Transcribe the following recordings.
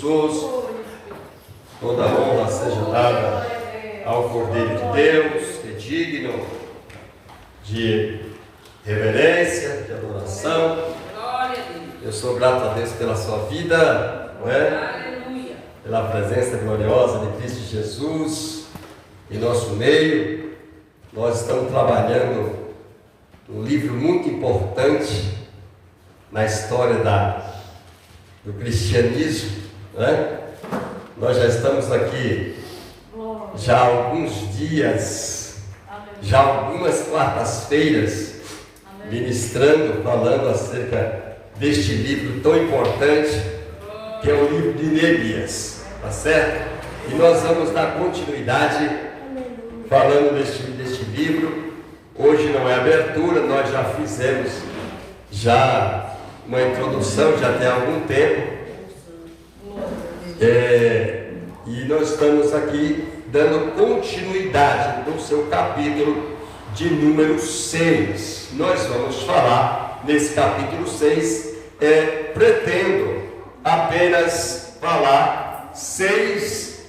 Jesus. Toda honra seja dada ao Cordeiro de Deus, que é digno de reverência, de adoração. Eu sou grato a Deus pela sua vida, não é? Pela presença gloriosa de Cristo Jesus em nosso meio. Nós estamos trabalhando um livro muito importante na história do cristianismo, né? Nós já estamos aqui já há alguns dias, já algumas quartas-feiras, ministrando, falando acerca deste livro tão importante, que é o livro de Neemias, tá certo? E nós vamos dar continuidade falando deste livro. Hoje não é abertura, nós já fizemos uma introdução, já tem algum tempo. E nós estamos aqui dando continuidade no seu capítulo de número 6. Nós vamos falar nesse capítulo 6, pretendo apenas falar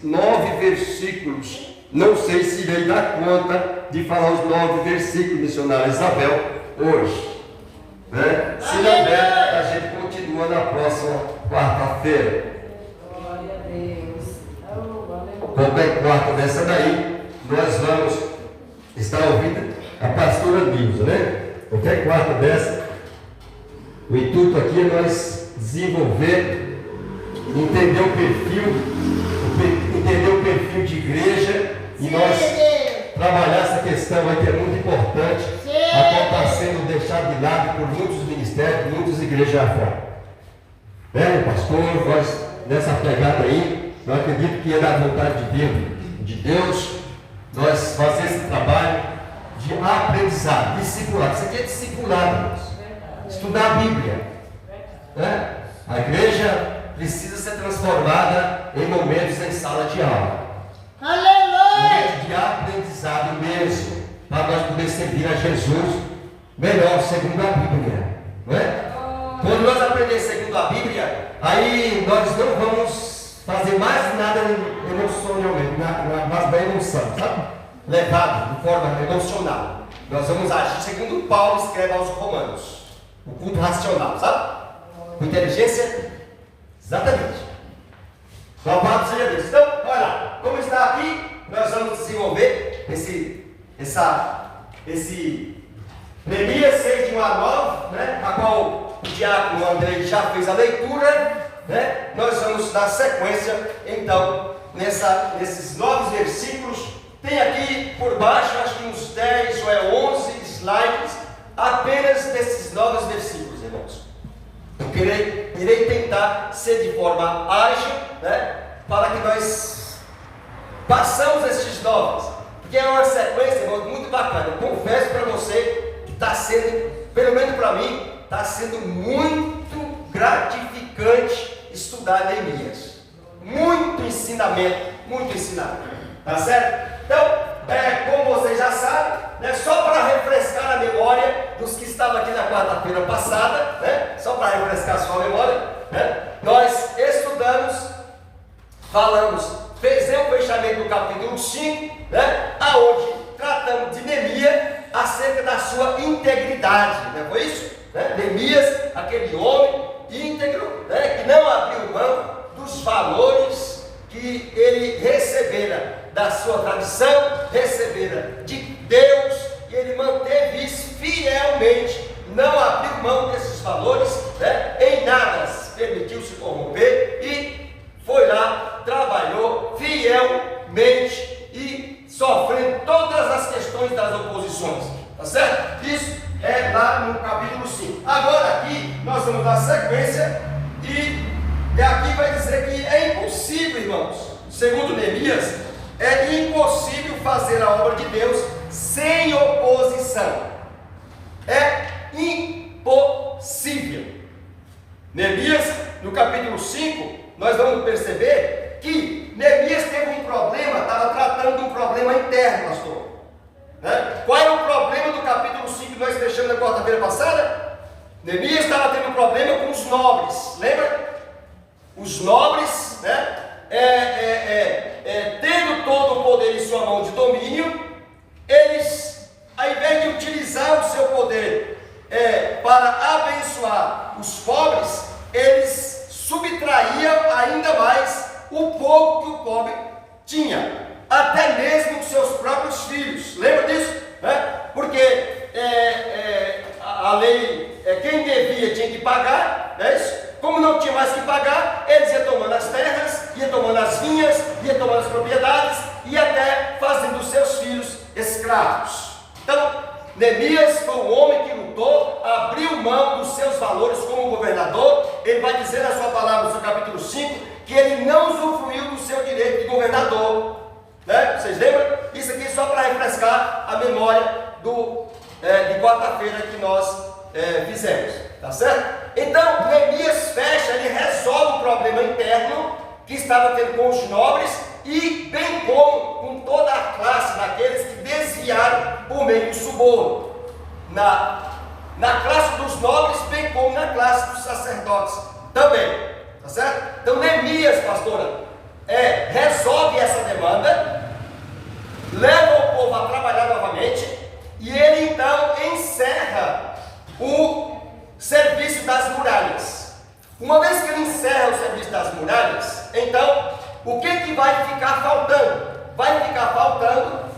9 versículos. Não sei se irei dar conta de falar os 9 versículos, missionária Isabel, hoje, né? Se não der, a gente continua na próxima quarta-feira. Qualquer quarta dessa daí, nós vamos estar ouvindo a pastora Nilza, né? Qualquer quarta dessa, o intuito aqui é nós desenvolver, entender o perfil de igreja e nós trabalhar essa questão aí que é muito importante, a qual está sendo deixada de lado por muitos ministérios, por muitas igrejas afora. Né, pastor? Nós, nessa pegada aí, eu acredito que é da vontade de Deus, nós fazer esse trabalho de aprendizado, discipulado. Isso aqui é discipulado, irmãos. Estudar a Bíblia, né? A igreja precisa ser transformada em momentos em sala de aula. Momento de aprendizado mesmo, para nós podermos servir a Jesus melhor segundo a Bíblia, não é? Quando nós aprendemos segundo a Bíblia, aí nós não vamos fazer mais nada emocionalmente, na base da emoção, sabe? Levado de forma emocional. Nós vamos agir segundo Paulo escreve aos Romanos. O culto racional, sabe? Com inteligência, exatamente. Louvado seja Deus. Então, olha lá, como está aqui, nós vamos desenvolver esse Neemias 6, de 1 a 9, né? A qual o diácono Andrei já fez a leitura, né? Nós vamos dar sequência, então, nesses 9 versículos. Tem aqui por baixo, acho que uns 10 ou 11 slides, apenas desses 9 versículos, irmãos. Eu irei tentar ser de forma ágil, né? Para que nós passamos esses 9, porque é uma sequência, irmãos, muito bacana. Eu confesso para você que está sendo, pelo menos para mim, está sendo muito gratificante estudar Neemias. Muito ensinamento, tá certo? Então, como vocês já sabem, né, só para refrescar a memória dos que estavam aqui na quarta-feira passada, né, só para refrescar a sua memória, né, nós estudamos, fizemos o fechamento do capítulo 5, né, aonde tratamos de Neemias acerca da sua integridade, né, foi isso? Né? Neemias, aquele homem íntegro, né, que não abriu mão dos valores que ele recebera da sua tradição, recebera de Deus, e ele manteve isso fielmente, não abriu mão desses valores, né? Em nada permitiu se corromper e foi lá, trabalhou fielmente e sofrendo todas as questões das oposições, tá certo? Isso é lá no capítulo 5. Agora aqui nós vamos dar sequência e aqui vai dizer que é impossível, irmãos, segundo Neemias, é impossível fazer a obra de Deus sem oposição. É impossível. Neemias, no capítulo 5, nós vamos perceber que Neemias teve um problema, estava tratando de um problema interno, pastor. Né? Qual é o problema do capítulo 5 que nós fechamos na quarta-feira passada? Neemias estava tendo um problema com os nobres, lembra? Os nobres né, tendo todo o poder em sua mão de domínio, eles, ao invés de utilizar o seu poder para abençoar os pobres, eles subtraíam ainda mais o pouco que o pobre tinha, até mesmo os seus próprios filhos. Lembra disso? Porque a lei, quem devia tinha que pagar, não é isso? Como não tinha mais que pagar, eles iam tomando as terras, iam tomando as vinhas, iam tomando as propriedades e até fazendo os seus filhos escravos. Então, Neemias foi um homem que lutou, abriu mão dos seus valores como governador. Ele vai dizer na sua palavra, no seu capítulo 5, que ele não usufruiu do seu direito de governador, né? Vocês lembram? Isso aqui só para refrescar a memória de quarta-feira que nós fizemos, tá certo? Então, Neemias fecha, ele resolve o problema interno que estava tendo com os nobres e bem como com toda a classe daqueles que desviaram por meio do suborno, na classe dos nobres, bem como na classe dos sacerdotes também, tá certo? Então, Neemias, pastora, resolve essa demanda, leva o povo a trabalhar novamente e ele então encerra o serviço das muralhas. Uma vez que ele encerra o serviço das muralhas, então o que vai ficar faltando? Vai ficar faltando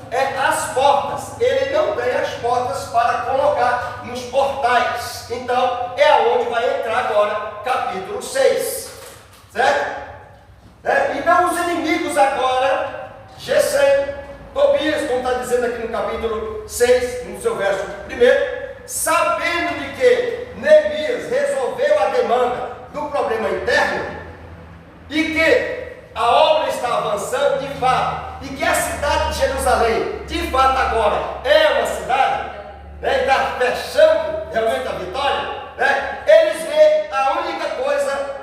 as portas. Ele não tem as portas para colocar nos portais. Então é aonde vai entrar agora capítulo 6, certo? Então os inimigos agora, Gesem, Tobias, como está dizendo aqui no capítulo 6, no seu verso 1, sabendo de que Neemias resolveu a demanda do problema interno e que a obra está avançando de fato, e que a cidade de Jerusalém, de fato agora é uma cidade, né, está fechando realmente a vitória, né, eles veem a única coisa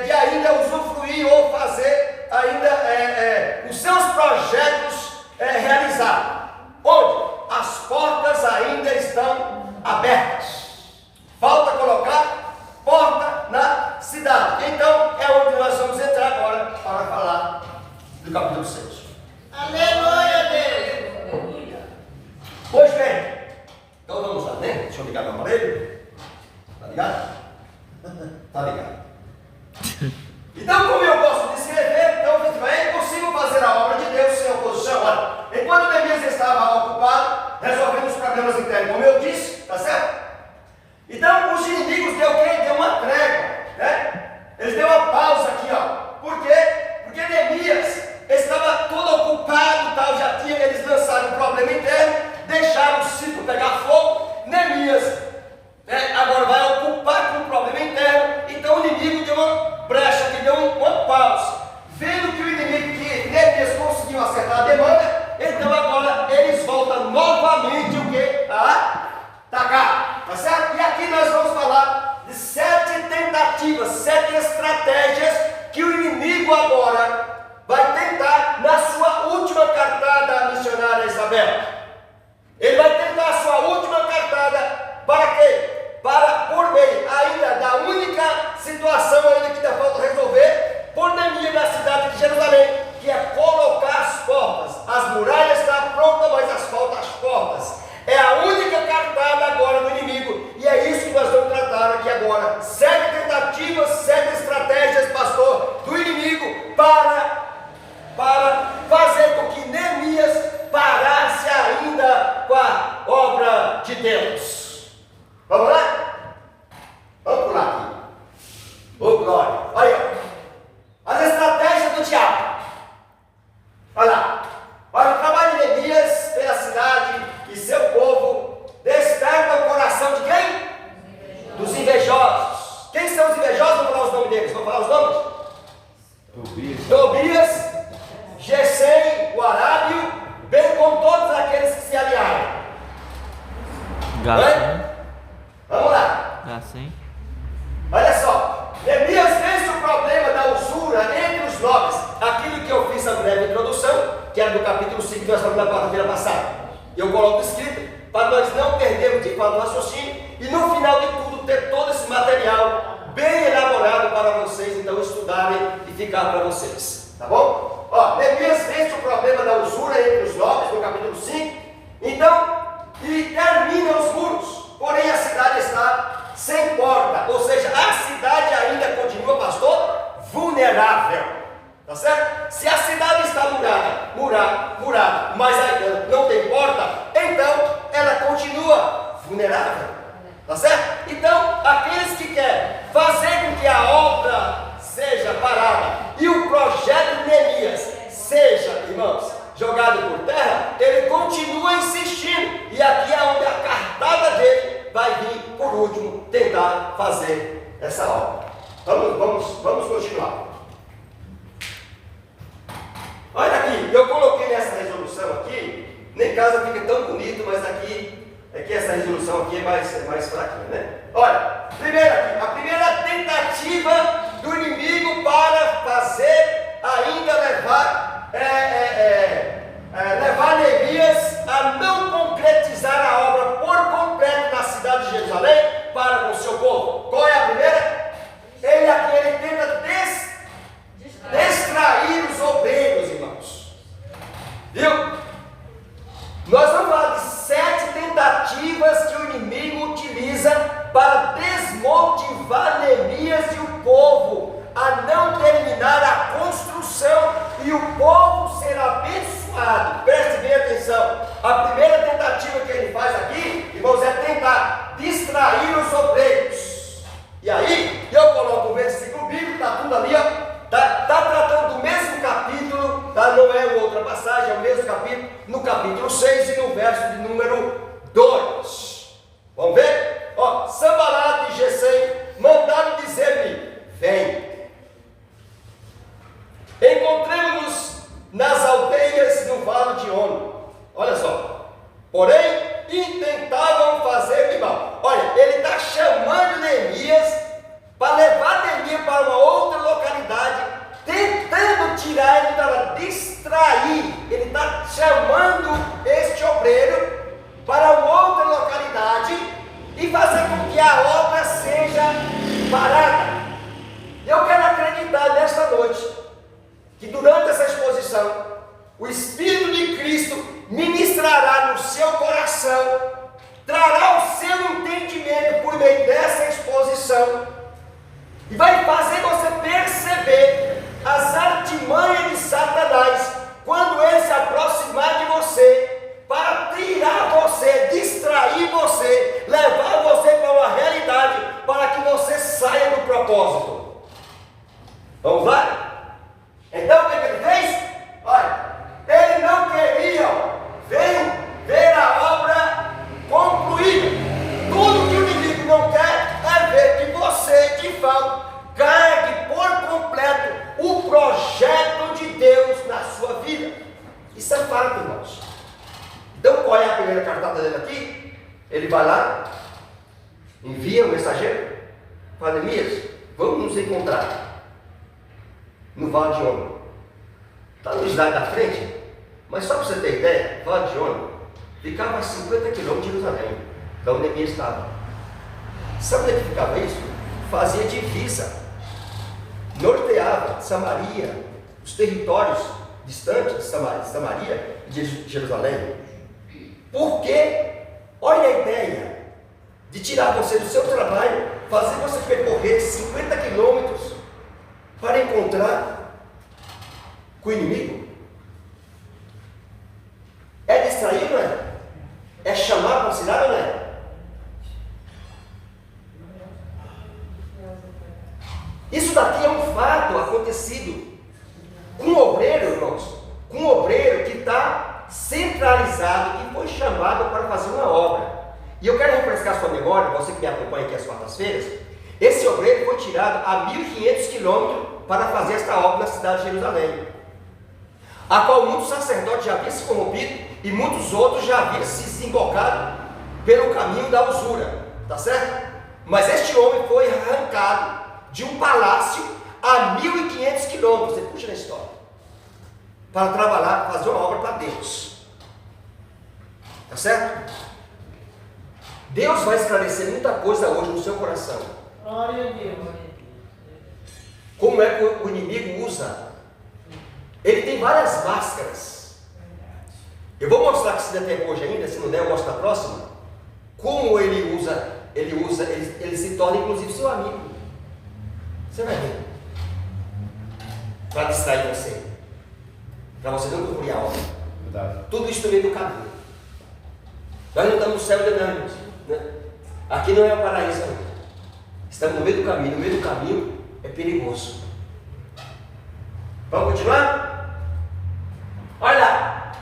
de ainda usufruir ou fazer ainda os seus projetos realizar, onde as portas ainda estão abertas. Falta colocar porta na cidade. Então é onde nós vamos entrar agora para falar do capítulo 6. Aleluia, Deus! Aleluia. Pois bem, então vamos lá, né? Deixa eu ligar meu aparelho. Tá ligado? Tá ligado. Então, como eu gosto de escrever, então é impossível fazer a obra de Deus sem oposição. Olha, enquanto Neemias estava ocupado resolvendo os problemas internos, como eu disse, tá certo? Então, os inimigos vocês. Tá bom? Ó, Neemias vence o problema da usura entre os nobres, no capítulo 5. Então, e termina os muros. Porém, a cidade está sem porta. Ou seja, a cidade ainda continua, pastor, vulnerável. Tá certo? Se a cidade está murada, mas ainda não tem porta, então ela continua vulnerável. Tá certo? Então, aqueles que querem fazer com que a obra seja parada e o projeto de Neemias seja, irmãos, jogado por terra, ele continua insistindo. E aqui é onde a cartada dele vai vir, por último, tentar fazer essa obra. Vamos continuar. Olha aqui, eu coloquei nessa resolução aqui, nem casa fica tão bonito, mas aqui é que essa resolução aqui é mais fraquinha, né? Olha, primeiro aqui, a primeira tentativa do inimigo para fazer ainda levar Neemias a não concretizar a obra por completo na cidade de Jerusalém para com o seu povo. Qual é a primeira? Ele tenta distrair os obreiros, irmãos. Viu? Nós vamos falar de 7 tentativas que o inimigo utiliza para desmotivar Neemias e o povo a não terminar a construção, e o povo será abençoado. Preste bem atenção. A primeira tentativa que ele faz aqui, irmãos, é tentar distrair os obreiros. E aí, eu coloco o versículo bíblico, está tudo ali, ó. Está tratando do mesmo capítulo, tá? Não é outra passagem, é o mesmo capítulo, no capítulo 6 e no verso de número 2. Vamos ver? Ó, Sanbalat e Gesem mandaram dizer-me: vem, encontremos-nos nas aldeias no vale de Ono. Olha só, porém intentavam fazer-me mal. Olha, ele está chamando Neemias para levar Neemias para uma outra localidade, tentando tirar ele, para distrair. Ele está chamando este obreiro para uma outra localidade e fazer com que a obra seja parada. Eu quero acreditar nesta noite que durante essa exposição o Espírito de Cristo ministrará no seu coração, trará o seu entendimento por meio dessa exposição, e vai fazer você perceber as artimanhas de Satanás quando ele se aproximar de você, para tirar você, distrair você, levar você para uma realidade, para que você saia do propósito. Vamos lá? Então o que ele fez? Olha, ele não queria ver a obra concluída. Tudo que o inimigo não quer é ver que você, de fato, carregue por completo o projeto de Deus na sua vida. Isso é fato, irmãos. Então, qual é a primeira cartada dele aqui? Ele vai lá, envia o mensageiro, fala: Neemias, vamos nos encontrar no Vale de Ono. Está no slide da frente, mas só para você ter ideia, o Vale de Ono ficava a 50 quilômetros de Jerusalém, da onde Neemias estava. Sabe onde é que ficava isso? Fazia divisa, norteava Samaria, os territórios distantes de Samaria e de Jerusalém. Porque, olha a ideia de tirar você do seu trabalho, fazer você percorrer 50 quilômetros para encontrar com o inimigo. É distrair, não é? É chamar para a cidade, não é? Isso daqui é um fato acontecido com um obreiro, irmãos, com um obreiro que está centralizado, que foi chamado para fazer uma obra. E eu quero refrescar sua memória, você que me acompanha aqui às quartas-feiras. Esse obreiro foi tirado a 1.500 quilômetros para fazer esta obra na cidade de Jerusalém, a qual muitos sacerdotes já haviam se corrompido e muitos outros já haviam se desembocado pelo caminho da usura, tá certo? Mas este homem foi arrancado de um palácio a 1.500 quilômetros, você puxa na história, para trabalhar, fazer uma obra para Deus, tá certo? Deus vai esclarecer muita coisa hoje no seu coração. Glória a Deus. Como é que o inimigo usa Ele tem várias máscaras. Eu vou mostrar que se der tempo hoje ainda, se não der eu mostro na próxima, como ele se torna inclusive seu amigo. Você vai ver. Para distrair você. Para você não cumprir a obra. Verdade. Tudo isso no meio do caminho. Nós não estamos no céu de não, né? Aqui não é o paraíso, não. Estamos no meio do caminho. No meio do caminho é perigoso. Vamos continuar? Olha lá.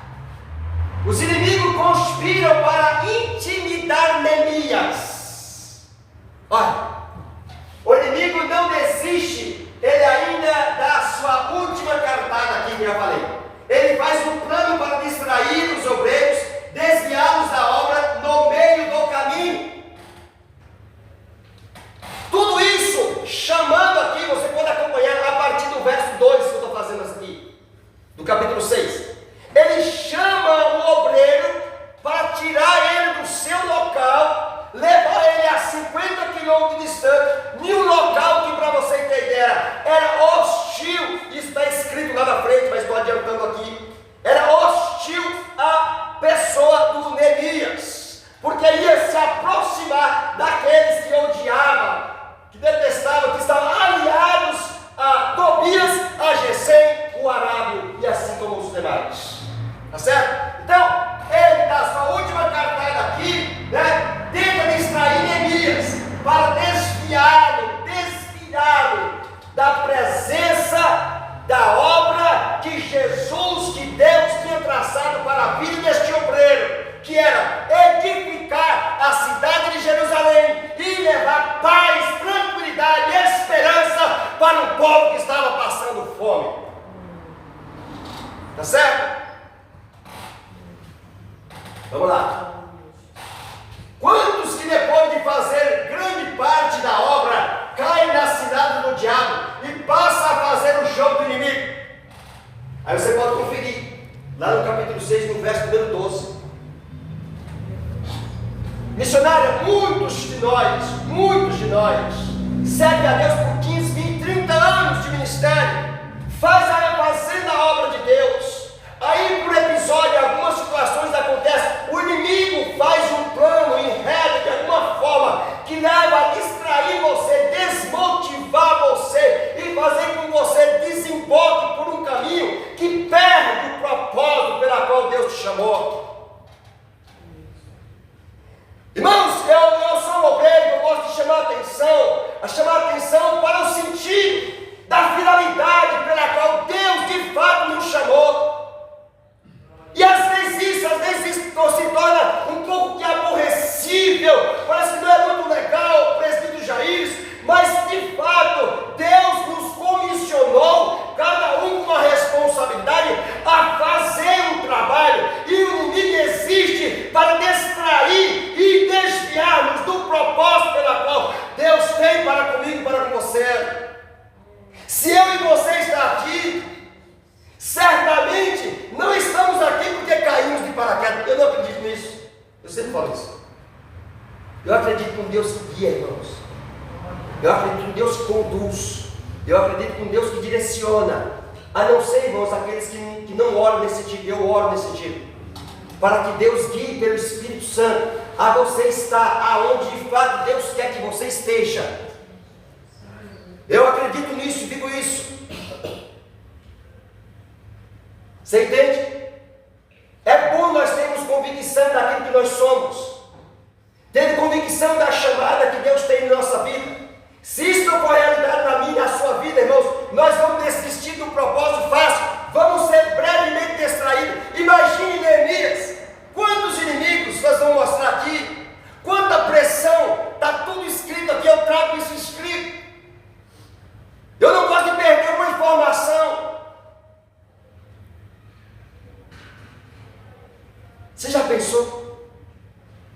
Os inimigos conspiram para intimidar Neemias. Olha. O inimigo não desiste. Ele ainda dá a sua última cartada aqui que eu falei. Ele faz um plano para distrair os obreiros, desviá-los da obra no meio do caminho. Tudo isso chamando aqui, você pode acompanhar a partir do verso 2 que eu estou fazendo aqui, do capítulo 6. Ele chama o obreiro para tirar ele do seu local, levar ele a 50 quilômetros de distância, em um local que, para você ter ideia, era hostil. Isso está escrito lá na frente, mas estou adiantando aqui. Era hostil à pessoa do Neemias, porque ia se aproximar daqueles que odiavam, que detestavam, que estavam aliados a Tobias, a Gesem, o arábio, e assim como os demais. Tá certo? Então, ele dá a sua última cartada aqui, né? Tenta distrair Neemias para desviá-lo da presença da obra que Jesus, que Deus tinha traçado para a vida deste obreiro, que era edificar a cidade de Jerusalém e levar paz, tranquilidade e esperança para um povo que estava passando fome. Tá certo? Vamos lá. Quantos que depois de fazer grande parte da obra caem na cidade do diabo e passam a fazer o jogo do inimigo? Aí você pode conferir lá no capítulo 6, no verso número 12. Missionário, muitos de nós servem a Deus por 15, 20, 30 anos de ministério, fazendo a obra de Deus. Aí, por episódio, algumas situações acontecem, o inimigo faz um plano, enredo de alguma forma, que leva a distrair você, desmotivar você e fazer com que você desemboque por um caminho que perde o propósito pela qual Deus te chamou. Irmãos, eu sou um obreiro, eu gosto de chamar atenção para o sentido da finalidade pela qual Deus de fato nos chamou. E às vezes isso se torna um pouco que aborrecível, parece que não é muito legal, presbítero Jair, mas de fato Deus nos comissionou, cada um com uma responsabilidade, a fazer um trabalho, e o inimigo existe para distrair e desviar-nos do propósito pela qual Deus tem para comigo e para com você. Se eu e você está aqui, certamente não estamos aqui porque caímos de paraquedas. Eu não acredito nisso. Eu sempre falo isso. Eu acredito que um Deus que guia, irmãos. Eu acredito que um Deus que conduz. Eu acredito que um Deus que direciona. A não ser, irmãos, aqueles que não oram nesse sentido. Eu oro nesse sentido. Para que Deus guie pelo Espírito Santo a você estar aonde de fato Deus quer que você esteja. Eu acredito nisso, digo isso. Você entende? É bom nós termos convicção daquilo que nós somos, ter convicção da chamada que Deus tem em nossa vida. Se isso não for realidade na minha e na sua vida, irmãos, nós vamos desistir do propósito fácil, vamos ser brevemente distraídos. Imagine Neemias, quantos inimigos nós vamos mostrar aqui, quanta pressão, está tudo escrito aqui, eu trago isso escrito. Eu não gosto de perder uma informação. Você já pensou?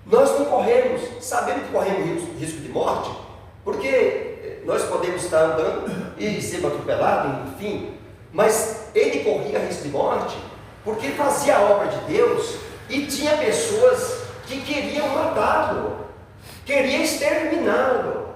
Nós não corremos, sabemos que corremos risco de morte, porque nós podemos estar andando e ser atropelado, enfim, mas ele corria risco de morte porque fazia a obra de Deus e tinha pessoas que queriam matá-lo, queriam exterminá-lo,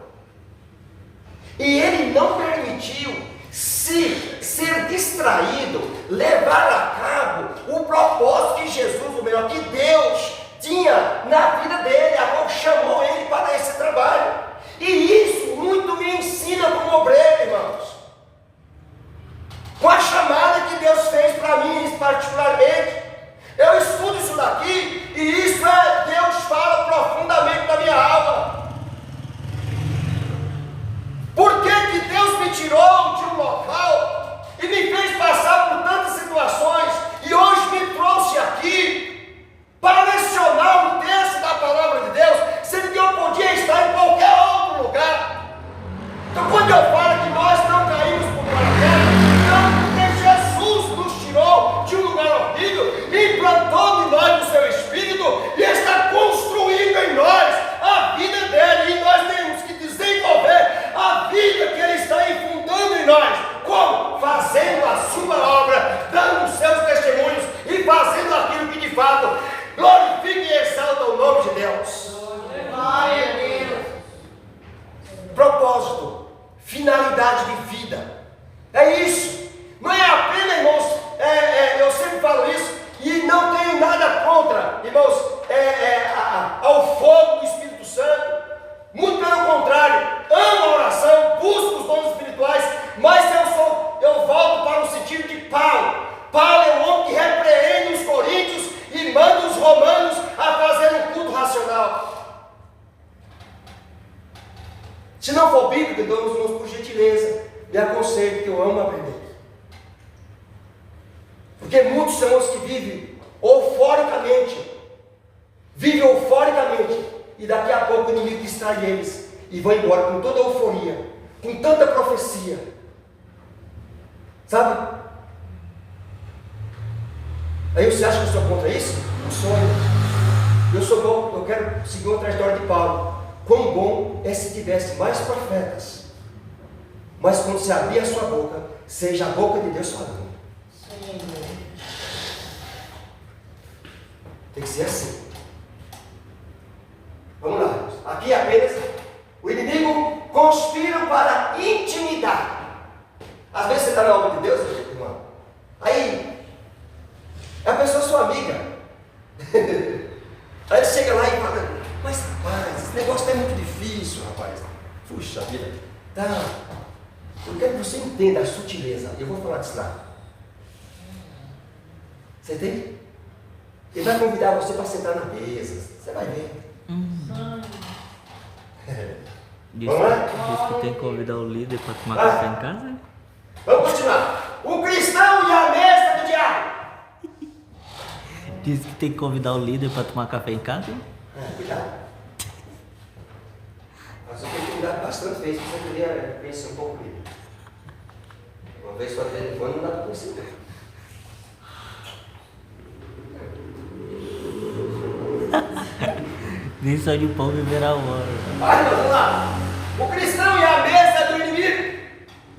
e ele não permitiu. Se se ser distraído levar a cabo o propósito que Jesus, o melhor, que Deus tinha na vida dele, a qual chamou ele para esse trabalho. E isso muito me ensina como obreiro, irmãos. Com a chamada que Deus fez para mim, particularmente, eu estudo isso daqui, e isso Deus fala profundamente na minha alma. Por que que Deus me tirou de um local e me fez passar por tantas situações e hoje me trouxe aqui para lecionar um texto da palavra de Deus, sendo que eu podia estar em qualquer outro lugar? Então, quando eu falo que nós não caímos por paraquedas, não, porque Jesus nos tirou de um lugar horrível, implantou em nós o seu Espírito e está construindo em nós a vida dele, e nós temos que desenvolver a vida que ele está infundando em nós. Como? Fazendo a sua obra, dando os seus testemunhos e fazendo aquilo que de fato glorifica e exalta o nome de Deus. Glória a Deus. Propósito, finalidade de vida, é isso. Não é apenas, irmãos, eu sempre falo isso e não tenho nada contra, irmãos, ao fogo do Espírito Santo. Muito pelo contrário, amo a oração, busco os dons espirituais, mas eu volto para o sentido de Paulo. Paulo é o homem que repreende os coríntios e manda os romanos a fazer um culto racional. Se não for bíblico, dou os irmãos por gentileza, me aconselho, que eu amo aprender. Porque muitos são os que vivem euforicamente, e daqui a pouco o inimigo distrai eles e vão embora com toda a euforia, com tanta profecia, sabe? Aí você acha que eu sou contra isso? Não sou. Eu sou bom, eu quero seguir uma trajetória de Paulo. Quão bom é se tivesse mais profetas, mas quando você abrir a sua boca, seja a boca de Deus falando. Tem que ser assim. Vamos lá. Aqui apenas o inimigo conspira para intimidar. Às vezes você está na obra de Deus, irmão. Aí a pessoa é sua amiga. Aí ele chega lá e fala: mas rapaz, esse negócio é muito difícil, rapaz. Puxa vida. Tá. Eu quero que você entenda a sutileza. Eu vou falar disso lá. Você entende? Ele vai convidar você para sentar na mesa. Você vai ver. Vamos lá? Diz que tem que convidar o líder para tomar café em casa? Vamos continuar. O cristão e a mesa do diabo. Diz que tem que convidar o líder para tomar café em casa? Cuidado. Mas eu tenho que cuidar bastante vezes, porque você queria conhecer um pouco dele. Uma vez só de vez em quando não dá para conhecer. Nem só de pão viverá o hora. Vai, vamos lá. O cristão e a mesa do inimigo.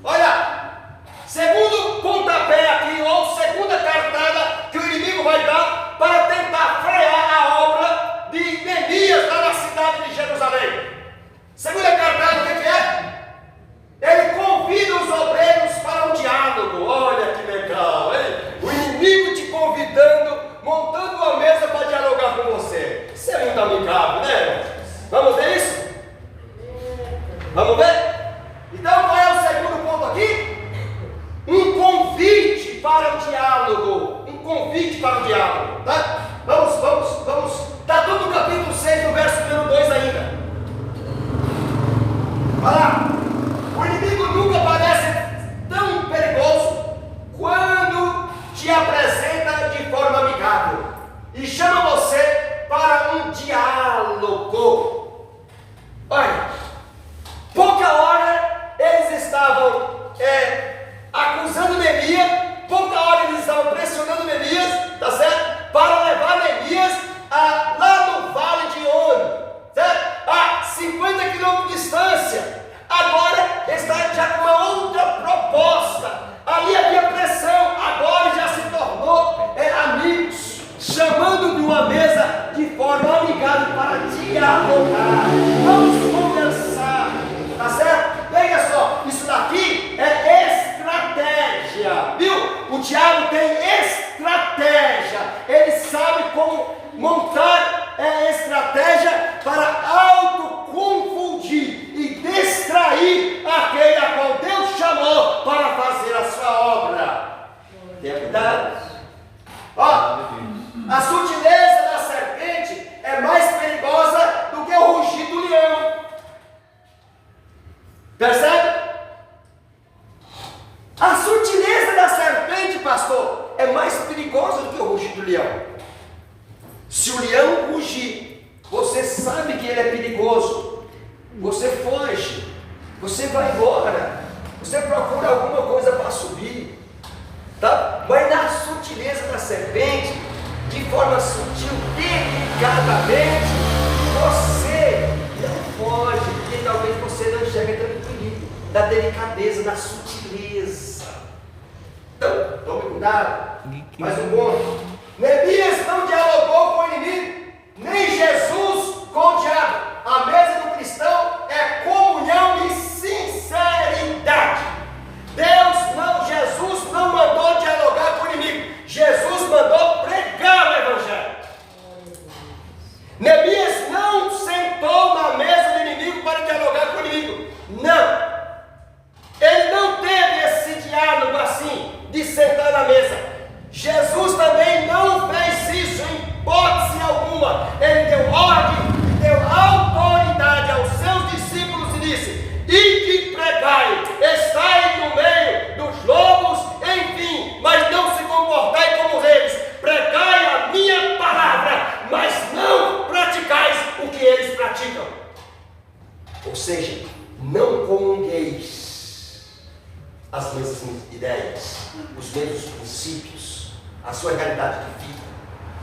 Olha, segundo pontapé aqui, ou segunda cartada que o inimigo vai dar para tentar frear a obra de Neemias lá na cidade de Jerusalém. Segunda cartada, o que é? Ele convida os obreiros para um diálogo. Olha que legal, hein? O inimigo te convidando, montando uma mesa para dialogar com você. Isso é muito amigável, né? Vamos ver isso? Vamos ver? diabo tem estratégia, ele sabe como montar estratégia para autoconfundir e distrair aquele a qual Deus chamou para fazer a sua obra. Tenha cuidado. Ó, a sutileza da serpente é mais perigosa do que o rugir do leão. Percebe? A sutileza da serpente, pastor, é mais perigosa do que o rugir do leão. Se o leão rugir, você sabe que ele é perigoso, você foge, você vai embora, você procura alguma coisa para subir, tá? Mas na sutileza da serpente, de forma sutil, delicadamente, você não foge, porque talvez você não enxergue tanto perigo da delicadeza, da sutileza. Então, tome cuidado. Mais um ponto. Neemias não dialogou com o inimigo, nem Jesus com o diabo. A mesa do cristão é comunhão e sinceridade. Jesus não mandou dialogar com o inimigo. Jesus mandou pregar o evangelho. Neemias não sentou na mesa do inimigo para dialogar com o inimigo. Não. Ele não teve esse diálogo assim, de sentar na mesa. Jesus também não fez isso em hipótese alguma. Ele deu ordem, deu autoridade aos seus discípulos e disse: ide pregai, estai no meio dos lobos, enfim, mas não se comportai como eles. Pregai a minha palavra, mas não praticais o que eles praticam. Ou seja, não comungueis as mesmas ideias, os mesmos princípios, a sua realidade de vida,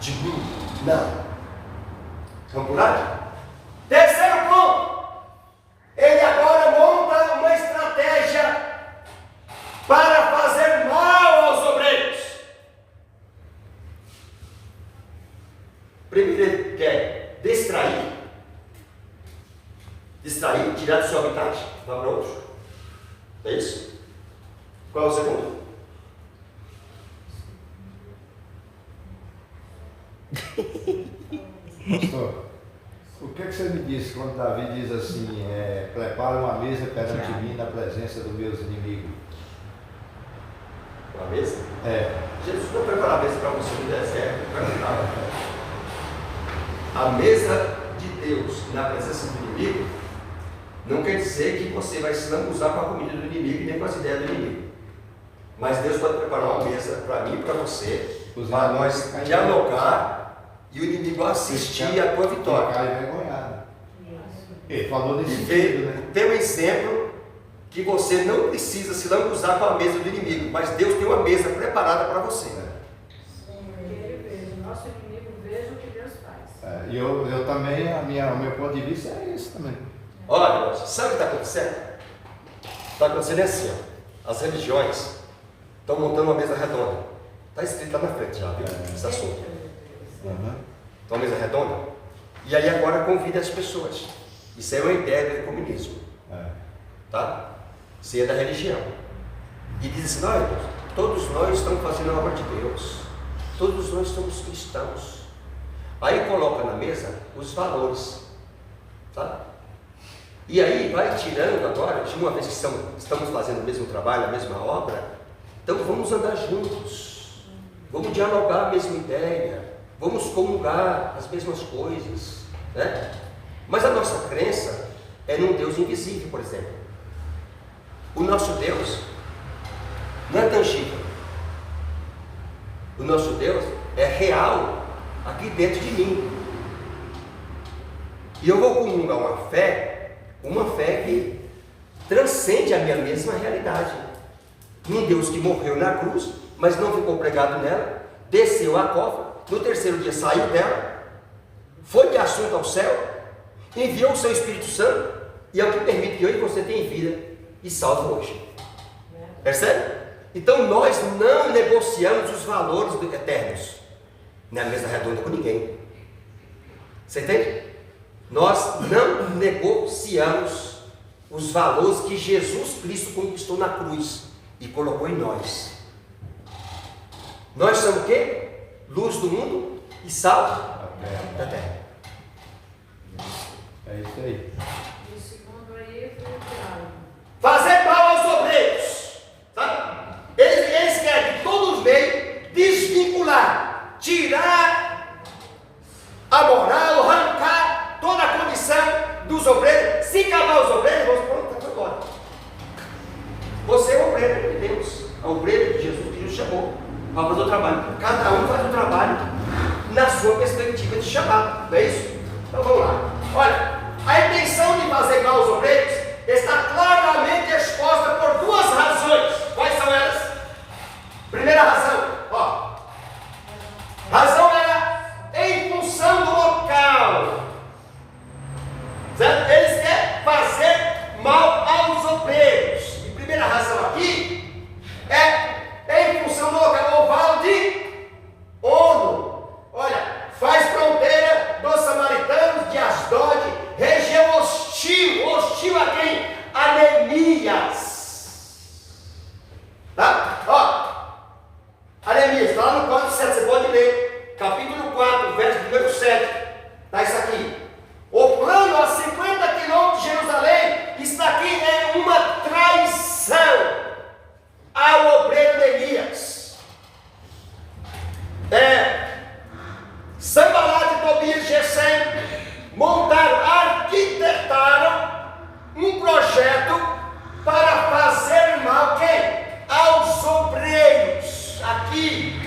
de mundo. Não. Vamos lá? Terceiro ponto. Ele agora monta uma estratégia para fazer mal aos obreiros. Primeiro ele quer distrair, tirar do seu habitat, vai para outro. É isso? Qual é o segundo? Pastor, o que você me disse quando Davi diz assim, prepara uma mesa perante mim na presença dos meus inimigos? Uma mesa? É. Jesus não preparou a mesa para você no deserto, a mesa de Deus na presença do inimigo não quer dizer que você vai se lambuzar com a comida do inimigo nem com as ideias do inimigo. Mas Deus pode preparar uma mesa para mim e para você, para nós dialogar e o inimigo assistir a tua vitória. Ficar envergonhado. Ele falou desse sentido, né? Tem um exemplo que você não precisa se lambuzar com a mesa do inimigo, mas Deus tem uma mesa preparada para você. O nosso inimigo veja o que Deus faz. E eu também, o meu ponto de vista é isso também. Olha, sabe o que está acontecendo? Está acontecendo assim, ó. As religiões estão montando uma mesa redonda. Está escrito lá na frente já, viu? Esse assunto. Então, uma mesa redonda. E aí agora convida as pessoas. Isso é uma ideia do comunismo. Tá? Isso é da religião. E diz assim, não, irmãos, todos nós estamos fazendo a obra de Deus. Todos nós somos cristãos. Aí coloca na mesa os valores. Tá? E aí vai tirando agora, de uma vez que estamos fazendo o mesmo trabalho, a mesma obra, então vamos andar juntos, vamos dialogar a mesma ideia, vamos comungar as mesmas coisas, né? Mas a nossa crença é num Deus invisível, por exemplo. O nosso Deus não é tangível. O nosso Deus é real aqui dentro de mim. E eu vou comungar uma fé que transcende a minha mesma realidade. Um Deus que morreu na cruz, mas não ficou pregado nela, desceu à cova, no terceiro dia saiu dela, foi de assunto ao céu, enviou o seu Espírito Santo, e é o que permite que eu e você tenham vida e salvo hoje. Percebe? Então nós não negociamos os valores eternos na mesa redonda com ninguém. Você entende? Nós não negociamos os valores que Jesus Cristo conquistou na cruz e colocou em nós. Nós somos o quê? Luz do mundo e sal da terra. É isso aí. E o segundo aí foi o diálogo. Fazer mal aos obreiros. Sabe? Eles querem de todos os meios desvincular, tirar a moral, arrancar toda a condição dos obreiros. Se acabar os obreiros, vamos pronto, está agora. Você é o obreiro de Deus, é o obreiro de Jesus que nos chamou para fazer o trabalho. Cada um faz o trabalho na sua perspectiva de chamado, não é isso? Então vamos lá. Olha, a intenção de fazer mal aos obreiros está claramente exposta por duas razões. Quais são elas? Primeira razão, ó. Razão era em função do local. Certo? Eles querem fazer mal aos obreiros. E primeira razão aqui é em função do local. O vale de Ono. Olha, faz fronteira dos samaritanos de Asdod, região hostil. Hostil a quem? A Neemias. Tá? Ó. Neemias, lá no 4:7, você pode ler, capítulo 4, verso número 7, está isso aqui. O plano a 50 quilômetros de Jerusalém, isso aqui é uma traição ao obreiro Neemias. Sanballat e Tobias e Gesem montaram, arquitetaram um projeto para fazer mal quem? Aos obreiros. Aqui,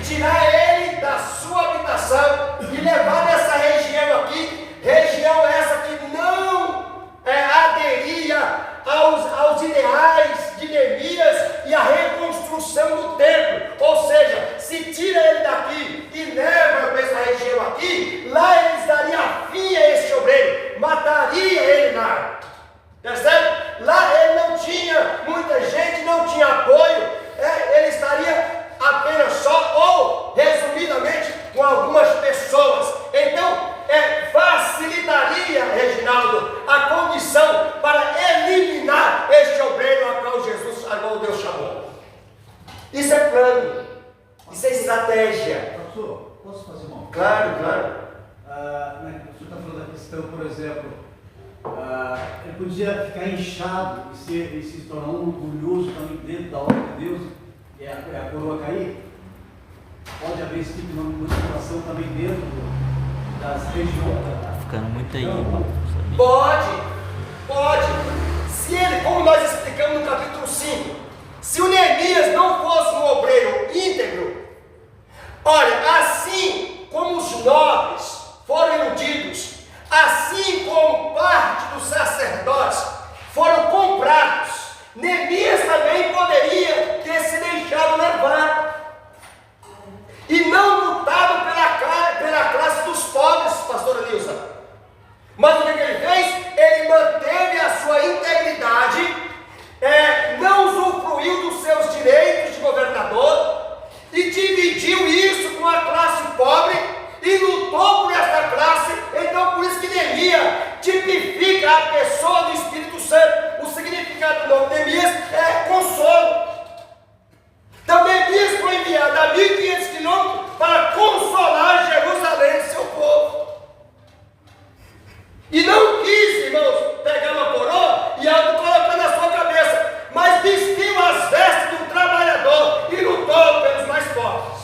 tirar ele da sua habitação e levar nessa região aqui, região essa que não aderia aos ideais de Neemias e a reconstrução do templo. Ou seja, se tira ele daqui e leva para essa região aqui, lá eles dariam fim a esse obreiro, mataria ele lá. Percebe? Lá ele não tinha muita gente, não tinha apoio, ele estaria apenas só, ou resumidamente, com algumas pessoas. Então, facilitaria, Reginaldo, a condição para eliminar este obreiro a qual Jesus, a qual Deus chamou. Isso é plano, isso é estratégia. Pastor, posso fazer uma? Claro. O senhor está falando da questão, por exemplo, ele podia ficar inchado e se tornar um orgulhoso também dentro da obra de Deus e a coroa cair? Pode haver esse tipo de manipulação também dentro das regiões? Tá ficando muito aí, irmão. Pode. Se ele, como nós explicamos no capítulo 5, se o Neemias não fosse um obreiro íntegro, olha, assim como os nobres foram iludidos, assim como parte dos sacerdotes foram comprados, Neemias também poderia ter se deixado levar e não lutado pela classe dos pobres, pastora Nilza. Mas o que ele fez? Ele manteve a sua integridade, não usufruiu dos seus direitos de governador e dividiu isso com a classe pobre e lutou por essa classe. Então, por isso que Neemias tipifica a pessoa do Espírito Santo. O significado do nome Neemias é consolo. Então, Neemias foi enviado a 1.500 quilômetros para consolar Jerusalém, seu povo. E não quis, irmãos, pegar uma coroa e algo colocar na sua cabeça, mas vestiu as vestes do trabalhador e lutou pelos mais pobres.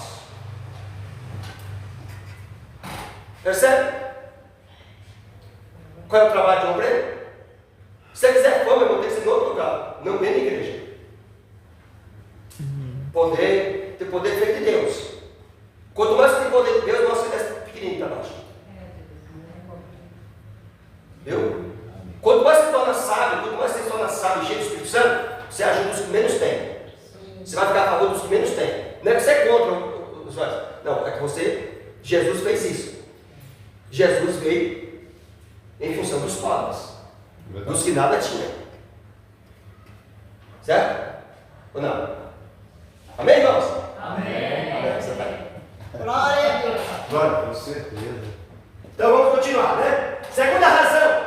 Percebe? Qual é o trabalho de um obreiro? Se você quiser fama, eu vou ter que ser em outro lugar, não dentro da igreja. Ter poder feito de Deus. Quanto mais você tem poder de Deus, mais você desce pequenininho para baixo. Viu? Quanto mais você se torna sábio, e cheio do Espírito Santo, você ajuda os que menos têm. Você vai ficar a favor dos que menos têm. Não é que você é contra os mais. Não, é que Jesus fez isso. Jesus veio em função dos pobres, dos que nada tinham. Certo? Ou não? Amém, irmãos? Amém. Você tá aí. Glória a Deus. Glória, com certeza. Então vamos continuar, né? Segunda razão.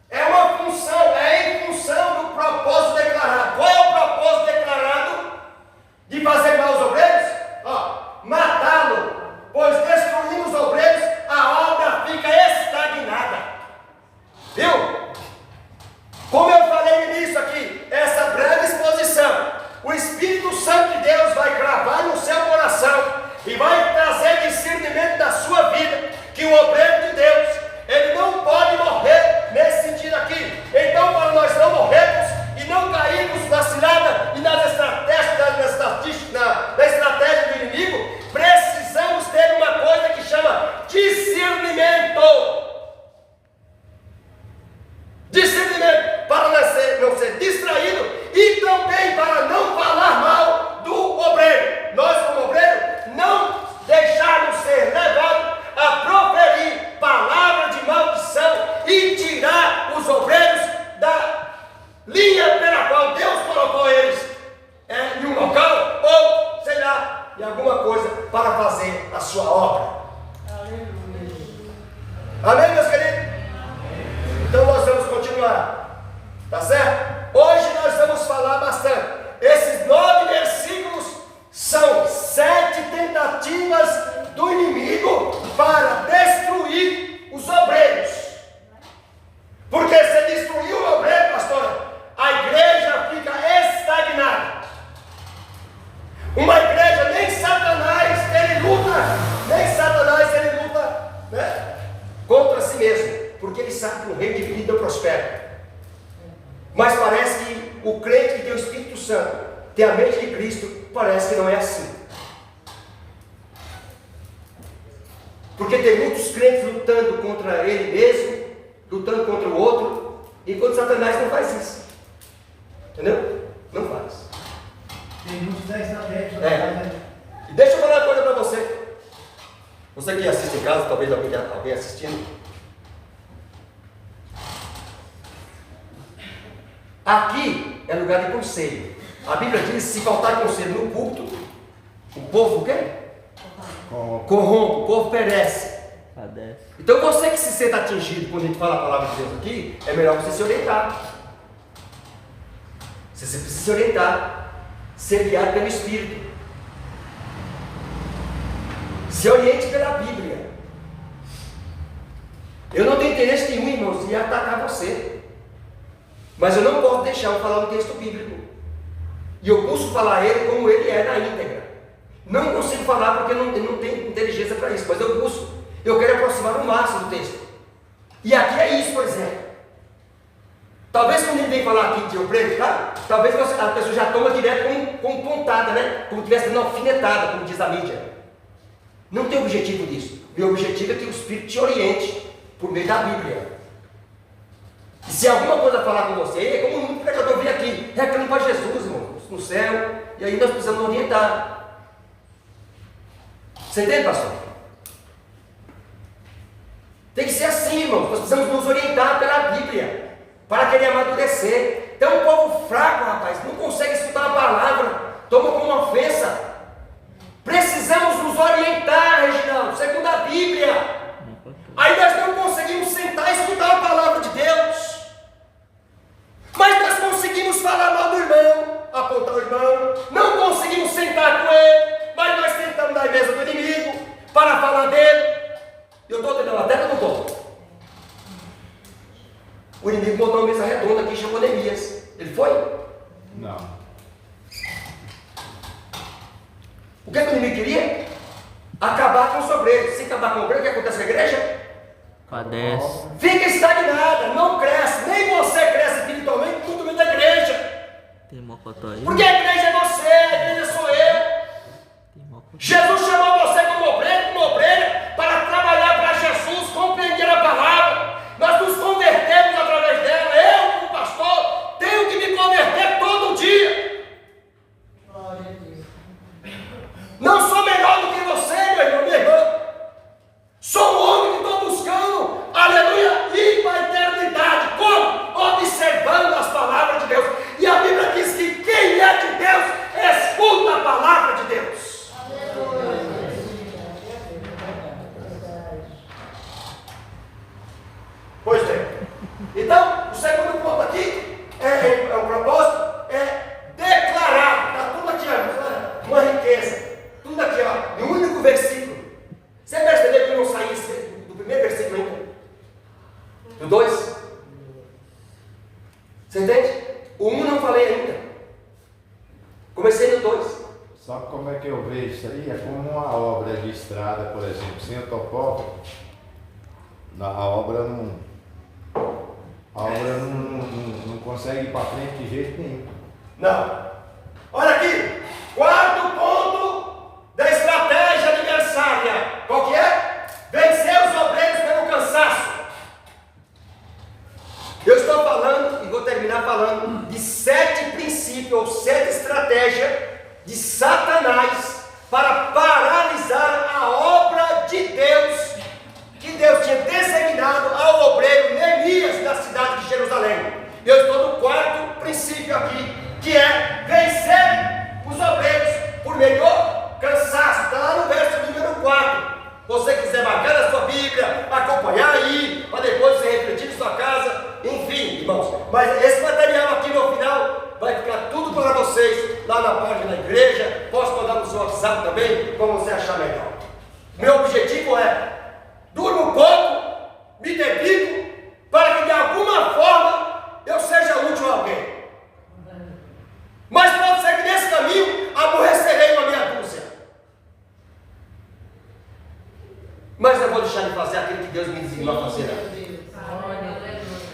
É uma função, em função do propósito declarado. Qual é o propósito declarado? De fazer Espírito Santo de Deus vai cravar no seu coração e vai trazer discernimento na sua vida, que o obreiro de Deus, ele não pode morrer nesse sentido aqui. Então, para nós não morrermos e não cairmos na cilada e nas estratégias, na estratégia do inimigo, precisamos ter uma coisa que chama discernimento. Discernimento para não ser distraído e também para não falar mal do obreiro. Nós, como obreiro, não deixarmos ser levados a proferir palavras de maldição e tirar os obreiros da linha pela qual Deus colocou eles em um local ou, sei lá, em alguma coisa para fazer a sua obra. Amém, meus queridos? Então nós vamos continuar, tá certo? Hoje nós vamos falar bastante. Esses 9 versículos são 7 tentativas do inimigo para destruir os obreiros. Porque se destruir o obreiro, pastora, a igreja fica estagnada. Uma igreja, nem Satanás ele luta, né, contra si mesmo, porque ele sabe que o reino dividido não prospera. Mas parece que o crente que tem o Espírito Santo, tem a mente de Cristo, parece que não é assim. Porque tem muitos crentes lutando contra ele mesmo, lutando contra o outro, enquanto Satanás não faz isso. Entendeu? Não faz. Tem muitos da estratégia. E deixa eu falar uma coisa para você. Você que assiste em casa, talvez alguém assistindo. Aqui é lugar de conselho. A Bíblia diz: se faltar conselho no culto, o povo o quê? Corrompe, o povo perece. Padece. Então você que se sente atingido quando a gente fala a palavra de Deus aqui, é melhor você se orientar. Você precisa se orientar, ser guiado pelo Espírito. Se oriente pela Bíblia. Eu não tenho interesse nenhum, irmãos, em atacar você. Mas eu não posso deixar eu falar um texto bíblico. E eu busco falar ele como ele é na íntegra. Não consigo falar porque eu não tenho inteligência para isso, mas eu busco. Eu quero aproximar o máximo do texto. E aqui é isso, por exemplo. Talvez quando ele vem falar aqui de obreiro, tá? Talvez a pessoa já toma direto como pontada, né? Como tivesse dando alfinetada, como diz a mídia. Não tem objetivo disso. Meu objetivo é que o Espírito te oriente por meio da Bíblia. E se alguma coisa falar com você, é como muito pregador vem aqui, reclama para Jesus, irmão, no céu, e aí nós precisamos orientar. Você entende, pastor? Tem que ser assim, irmão. Nós precisamos nos orientar pela Bíblia, para querer amadurecer. Então, um povo fraco, rapaz, não consegue escutar a palavra, toma como uma ofensa. Precisamos nos orientar, Reginaldo, segundo a Bíblia. Aí nós não conseguimos sentar e escutar a palavra de Deus. Mas nós conseguimos falar mal do irmão, apontar o irmão. Não conseguimos sentar com ele, mas nós sentamos na mesa do inimigo para falar dele. Eu estou tentando a terra ou não estou? O inimigo botou uma mesa redonda aqui e chamou Neemias. Ele foi? Não. O que o inimigo queria? Acabar com os obreiros. Se acabar com o obreiro, o que acontece com a igreja? Padece. Fica estagnada, não cresce. Nem você cresce espiritualmente, muito menos a igreja. Tem mocotó aí? Porque a igreja é você, a igreja sou eu. Tem mocotó. Jesus chamou você como obreiro, como obreira, para trabalhar para Jesus, compreender a palavra. Nós nos convertemos através dela. Eu, como pastor, tenho que me converter todo dia. Não sou melhor do que você, meu irmão, minha irmã. Sou um homem que estou buscando, aleluia, ir para a eternidade. Como? Observando as palavras de Deus. E a Bíblia diz que quem é de Deus é sendo dois. Sabe como é que eu vejo isso aí? É como uma obra de estrada, por exemplo. Sem o topógrafo, a obra não consegue ir para frente de jeito nenhum. Não. Olha aqui. Quarto ponto da estratégia adversária. Qual que é? Vencer os obreiros pelo cansaço. Eu estou falando, e vou terminar falando, de 7 princípios ou 7 estratégias de Satanás para paralisar a obra de Deus, que Deus tinha designado ao obreiro Neemias da cidade de Jerusalém. Eu estou no 4º princípio aqui, que é vencer os obreiros por meio do cansaço. Está lá no verso número 4. Se você quiser marcar na sua Bíblia, acompanhar aí, para depois você refletir em sua casa, enfim, irmãos. Mas esse material aqui no final vai ficar tudo para vocês lá na página da igreja. Posso mandar no seu WhatsApp também, como você achar melhor. Meu objetivo é: durmo pouco, me dedico, para que de alguma forma eu seja útil a alguém. Mas pode ser que nesse caminho aborrecerei uma meia dúzia. Mas eu vou deixar de fazer aquilo que Deus me designou a fazer.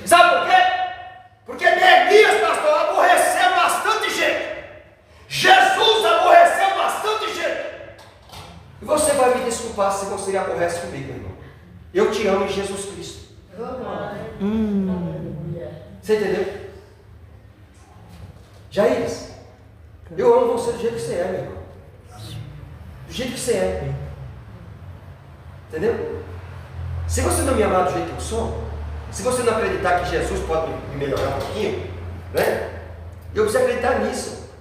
Sabe por quê? Porque Neemias, pastor, aborreceu bastante gente. Jesus aborreceu bastante gente. E você vai me desculpar se você aborrece comigo, irmão. Eu te amo em Jesus Cristo. Você entendeu? Jair, eu amo você do jeito que você é, meu irmão. Do jeito que você é. Entendeu? Se você não me amar do jeito que eu sou, se você não acreditar que Jesus pode me melhorar um pouquinho, né? Eu preciso acreditar nisso.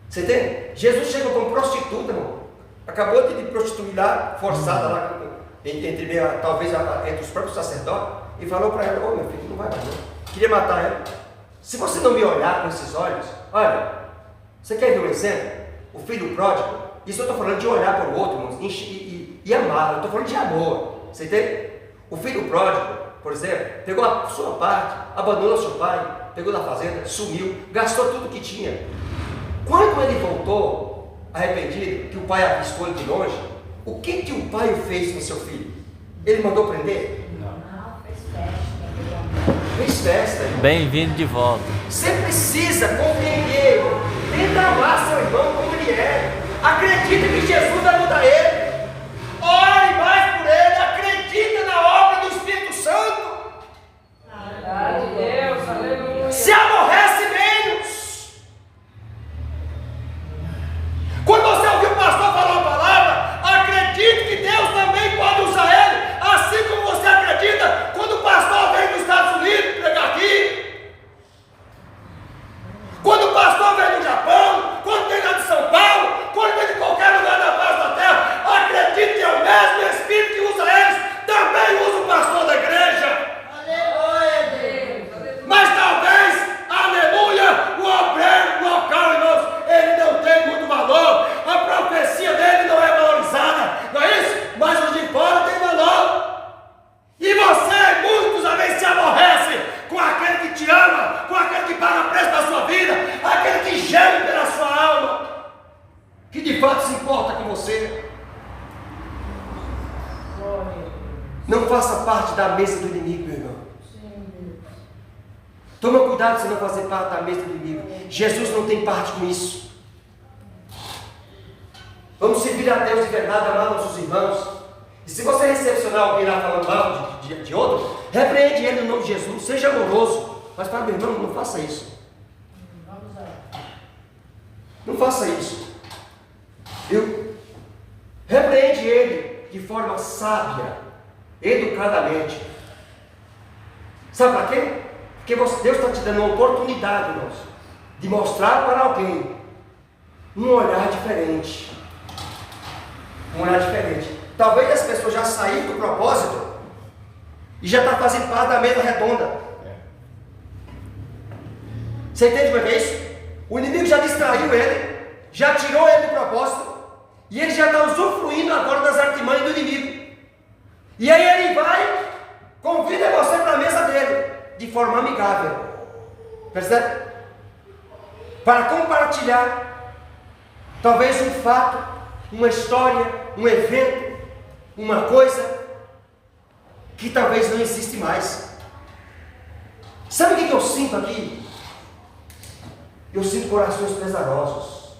Você entende? Jesus chegou como prostituta, irmão. Acabou de prostituir lá, forçada lá, talvez entre os próprios sacerdotes, e falou para ela: ô meu filho, não vai mais não. Queria matar ela. Se você não me olhar com esses olhos, olha, você quer ver um exemplo? O filho pródigo, isso eu estou falando de olhar para o outro, irmãos, e amar, eu estou falando de amor. Você entende? O filho pródigo, por exemplo, pegou a sua parte, abandonou seu pai, pegou na fazenda, sumiu, gastou tudo que tinha. Quando ele voltou, arrependido, que o pai avistou ele de longe, o que o pai fez com seu filho? Ele mandou prender? Não, fez festa. Fez festa. Bem-vindo de volta. Você precisa compreender, tenta amar seu irmão como ele é. Acredita que Jesus vai mudar ele. Ore mais por ele, acredita na obra do Espírito Santo. Deus, aleluia. Se aborrece menos. Quando você ouvir o pastor falar uma palavra, acredite que Deus também pode usar ele, assim como você acredita quando o pastor vem dos Estados Unidos pregar aqui, quando o pastor vem do Japão, quando vem lá de São Paulo, quando vem de qualquer lugar da face da terra. Acredite que é o mesmo Espírito que usa eles, também usa o pastor da igreja. Aleluia, Deus. Mas talvez, aleluia, o obreiro local, irmãos, ele não tem muito valor, a profecia dele não é valorizada, não é isso? Mas os de fora têm valor. E você, muitos às vezes se aborrece com aquele que te ama, com aquele que paga preço da sua vida, aquele que geme pela sua alma, que de fato se importa com você. Não faça parte da mesa do inimigo, meu irmão. Toma cuidado se não fazer parte da mesa do inimigo. Jesus não tem parte com isso. Vamos servir a Deus de verdade, amar nossos irmãos. E se você recepcionar alguém lá falando mal de outro, repreende ele no nome de Jesus, seja amoroso. Mas para meu irmão, não faça isso. Não faça isso. Viu? Repreende ele de forma sábia, educadamente. Sabe para quê? Porque Deus está te dando uma oportunidade, irmãos, de mostrar para alguém um olhar diferente. Um olhar diferente. Talvez as pessoas já saíram do propósito e já estão fazendo parte da mesa redonda. Você entende como é que é isso? O inimigo já distraiu ele, já tirou ele do propósito, e ele já está usufruindo agora das artimanhas do inimigo. E aí ele vai, convida você para a mesa dele, de forma amigável. Percebe? Para compartilhar Talvez um fato, uma história, um evento, uma coisa que talvez não existe mais. Sabe o que eu sinto aqui? Eu sinto corações pesarosos.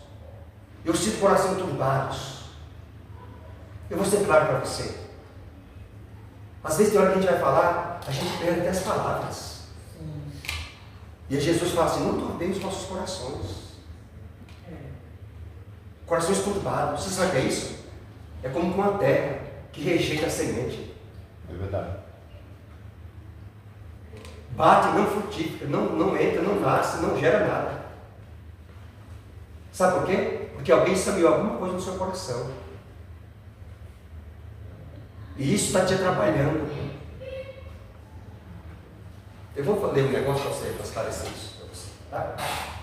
Eu sinto corações turbados. Eu vou ser claro para você. Às vezes tem hora que a gente vai falar, a gente perde até as palavras. E Jesus fala assim, não turbem os nossos corações. Corações turbados. Você sabe o que é isso? É como uma terra que rejeita a semente. É verdade. Bate, não frutifica, não entra, não nasce, não gera nada. Sabe por quê? Porque alguém semeou alguma coisa no seu coração. E isso está te atrapalhando. Eu vou ler um negócio para você, para esclarecer isso para você. Tá?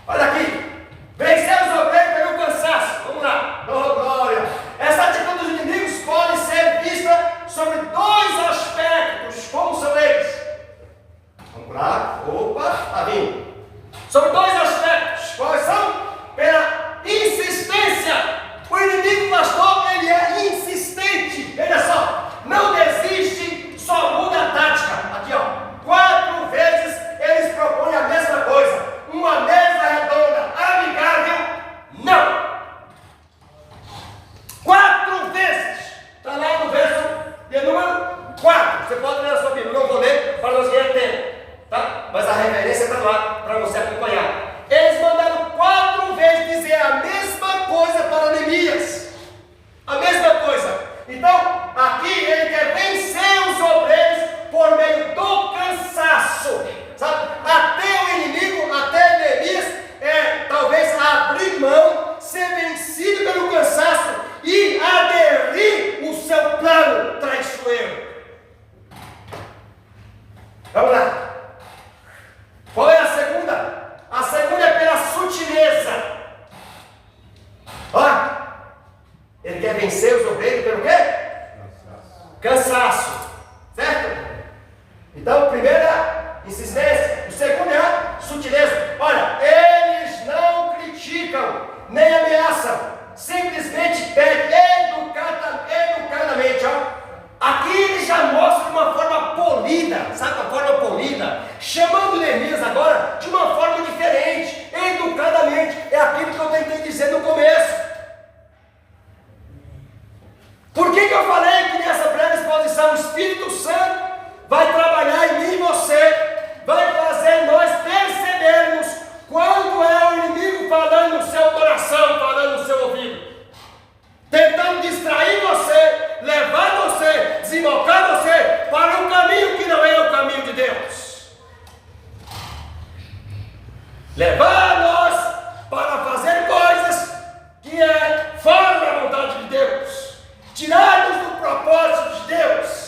Olha aqui! Vencer os obreiros pelo cansaço. Vamos lá. Oh, glória! Essa atitude dos inimigos pode ser vista sobre dois aspectos. Como são eles? Vamos lá. Opa, está vindo. Sobre dois aspectos. Quais são? Pela insistência. O inimigo, pastor, ele é insistente. Veja só. Não desiste, só muda a tática. Aqui, ó. 4 vezes eles propõem a mesma coisa. Uma mesa redonda, amigável, não. 4 vezes. Está lá no verso de número 4. Você pode ler a sua Bíblia. Não vou ler para nós ganhar tempo. Tá? Mas a referência está lá para você acompanhar. Eles mandaram 4 vezes dizer a mesma coisa para Neemias. A mesma coisa. Então, aqui ele quer vencer os obreiros por meio do cansaço. Sabe? Até o inimigo, até Neemias, talvez abrir mão, ser vencido pelo cansaço e aderir o seu plano traiçoeiro. Vamos lá. Qual é a segunda? A segunda é pela sutileza. Ó, ele quer vencer os obreiros pelo quê? Cansaço. Certo? Então, primeira, insistência. O segundo é a sutileza. Olha, eles não criticam, nem ameaçam. Simplesmente pedem educadamente. Ó. Aqui ele já mostra de uma forma polida. Sabe uma forma polida? Chamando Neemias agora de uma forma diferente. Educadamente. É aquilo que eu tentei dizer no começo. Por que eu falei que nessa breve exposição o Espírito Santo vai trabalhar em mim e você, vai fazer nós percebermos quando é o inimigo falando no seu coração, falando no seu ouvido, tentando distrair você, levar você, desembocar você para um caminho que não é o caminho de Deus, levar nós para fazer coisas que é fora da vontade de Deus, tirar-nos do propósito de Deus.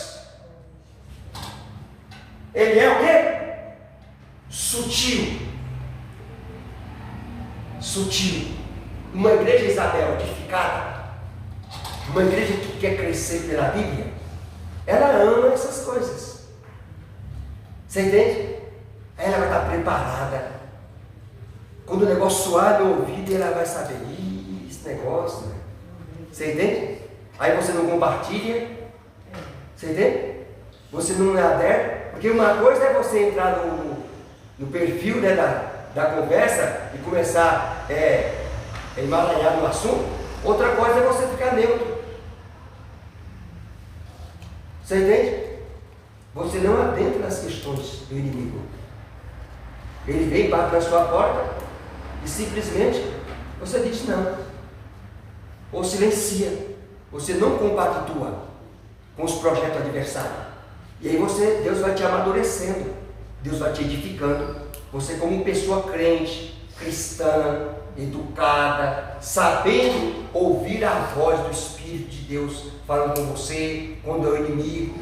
Ele é o quê? Sutil. Sutil. Uma igreja, Isabel, edificada, uma igreja que quer crescer pela Bíblia, ela ama essas coisas. Você entende? Ela vai estar preparada. Quando o negócio soar no ouvido, ela vai saber, esse negócio, né? Você entende? Aí você não compartilha, você entende? Você não adere, porque uma coisa é você entrar no perfil, né, da conversa e começar a emaranhar no assunto. Outra coisa é você ficar neutro. Você entende? Você não adentra nas questões do inimigo. Ele vem, bate na sua porta e simplesmente você diz não, ou silencia. Você não compactua com os projetos adversários. E aí Deus vai te amadurecendo, Deus vai te edificando. Você como pessoa crente, cristã, educada, sabendo ouvir a voz do Espírito de Deus falando com você, quando é o inimigo,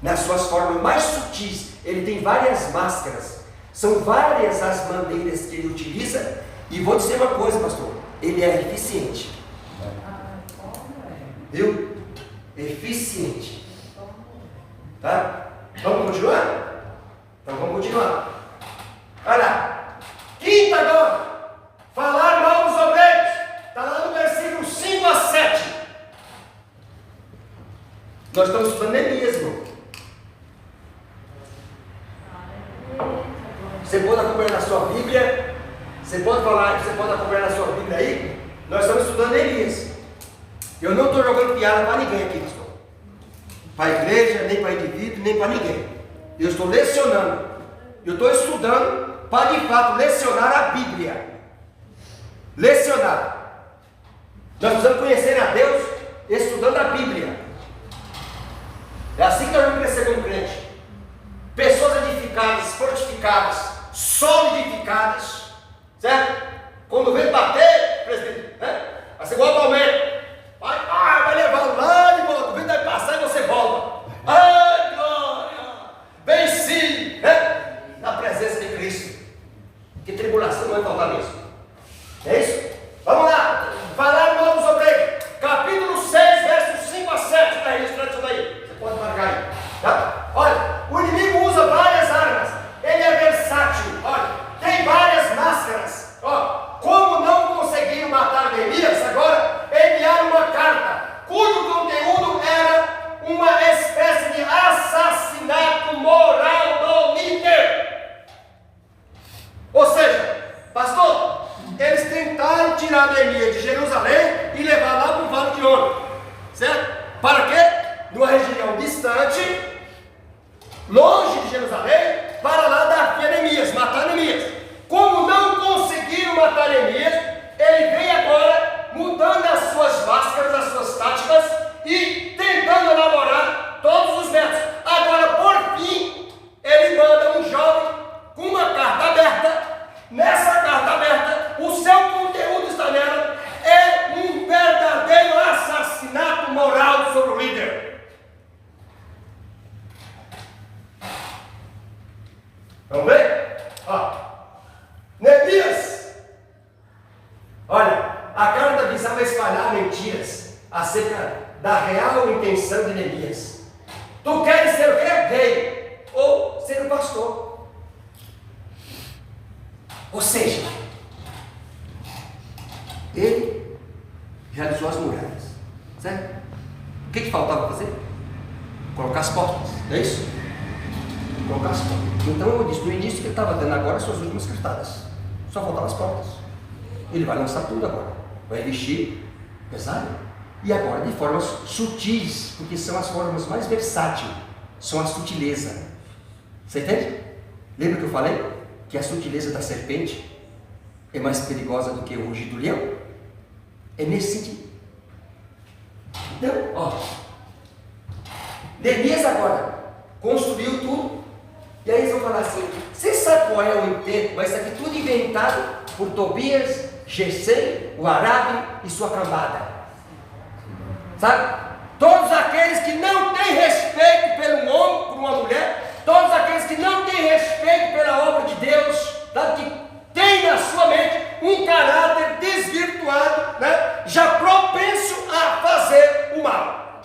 nas suas formas mais sutis. Ele tem várias máscaras, são várias as maneiras que ele utiliza. E vou dizer uma coisa, pastor, ele é eficiente. Viu? Eficiente. Tá? Vamos continuar? Então vamos continuar. Olha lá. Quinta agora. Falar mal dos obreiros. Está lá no Nós estamos estudando Neemias, irmão. Você pode acompanhar na sua Bíblia. Você pode acompanhar na sua Bíblia aí. Nós estamos estudando Neemias. Eu não estou jogando piada para ninguém aqui, pastor. Para a igreja, nem para indivíduo, nem para ninguém. Eu estou lecionando. Eu estou estudando para de fato lecionar a Bíblia. Lecionar. Nós precisamos conhecer a Deus estudando a Bíblia. É assim que nós vamos crescer como crente. Pessoas edificadas, fortificadas, solidificadas, certo? Quando vem bater, presidente, né? Vai ser igual ao Palmeiras. Vai levar lá de volta, o vento vai passar e você volta. Ai, glória! Venci, né? Na presença de Cristo. Que tribulação não vai faltar mesmo. É isso? Vamos lá! Falar no nome dos obreiros. Capítulo 6, versos 5 a 7. Está registrado isso daí. Você pode marcar aí. Tá? Olha, o inimigo usa várias armas. Ele é versátil. Olha, tem várias máscaras. Ó, como não conseguiram matar Neemias, agora enviaram uma carta, cujo conteúdo era uma espécie de assassinato moral do líder. Ou seja, pastor, eles tentaram tirar Neemias de Jerusalém e levar lá para o Vale de Ono, certo? Para quê? Numa região distante, longe de Jerusalém, para lá dar fim a Neemias, matar Neemias. Como não conseguiram matar Neemias, ele vem agora mudando as suas máscaras, as suas táticas e tentando elaborar todos os métodos. Agora, por fim, ele manda um jovem com uma carta aberta. Nessa carta aberta, o seu conteúdo está nela, é um verdadeiro assassinato moral sobre o líder. Vamos ver? Ó, Neemias, olha, a carta visava espalhar mentiras acerca da real intenção de Neemias. Tu queres ser o quê? Rei ou ser um pastor. Ou seja, ele realizou as muralhas, certo? O que faltava fazer? Colocar as portas, não é isso? Colocar as portas. Então eu disse no início que ele estava dando agora as suas últimas cartadas. Só faltavam as portas. Ele vai lançar tudo agora. Vai investir pesado. E agora de formas sutis, porque são as formas mais versáteis. São a sutileza. Você entende? Lembra que eu falei que a sutileza da serpente é mais perigosa do que o rugido do leão? É nesse sentido. Então, ó, Neemias agora construiu tudo. E aí eles vão falar assim: você sabe qual é o intento? Mas isso aqui tudo inventado por Tobias, Gesem, o Arabe e sua cambada. Sabe? Todos aqueles que não têm respeito pelo homem, por uma mulher, todos aqueles que não têm respeito pela obra de Deus, sabe? Que tem na sua mente um caráter desvirtuado, né? Já propenso a fazer o mal.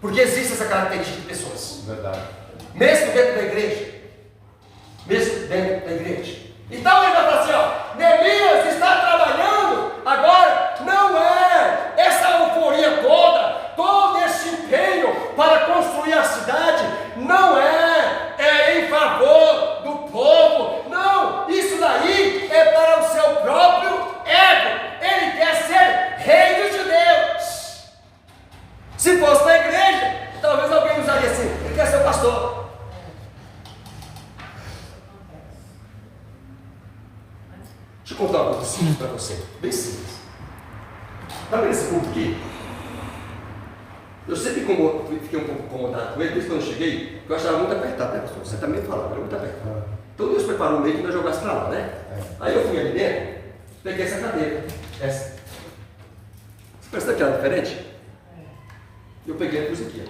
Porque existe essa característica de pessoas. Verdade. Mesmo dentro da igreja. Mesmo dentro da igreja. Então ele vai falar assim, ó, Neemias está trabalhando agora, não é essa euforia toda, todo esse empenho para construir a cidade, não é em favor do povo, não, isso daí é para o seu próprio ego. Ele quer ser rei dos judeus. Se fosse na igreja, talvez alguém usaria assim, ele quer ser o pastor. Deixa eu contar uma coisa simples para você, bem simples. Está vendo esse culto aqui? Eu sempre fiquei um pouco incomodado com ele, desde quando eu cheguei, porque eu achava muito apertado, né, pastor? Você também falava, era muito apertado. Então Deus preparou o meio que nós jogasse para lá, né? Aí eu fui ali dentro, peguei essa cadeira, essa. Você percebe que ela é diferente? Eu peguei a coisa aqui, ó.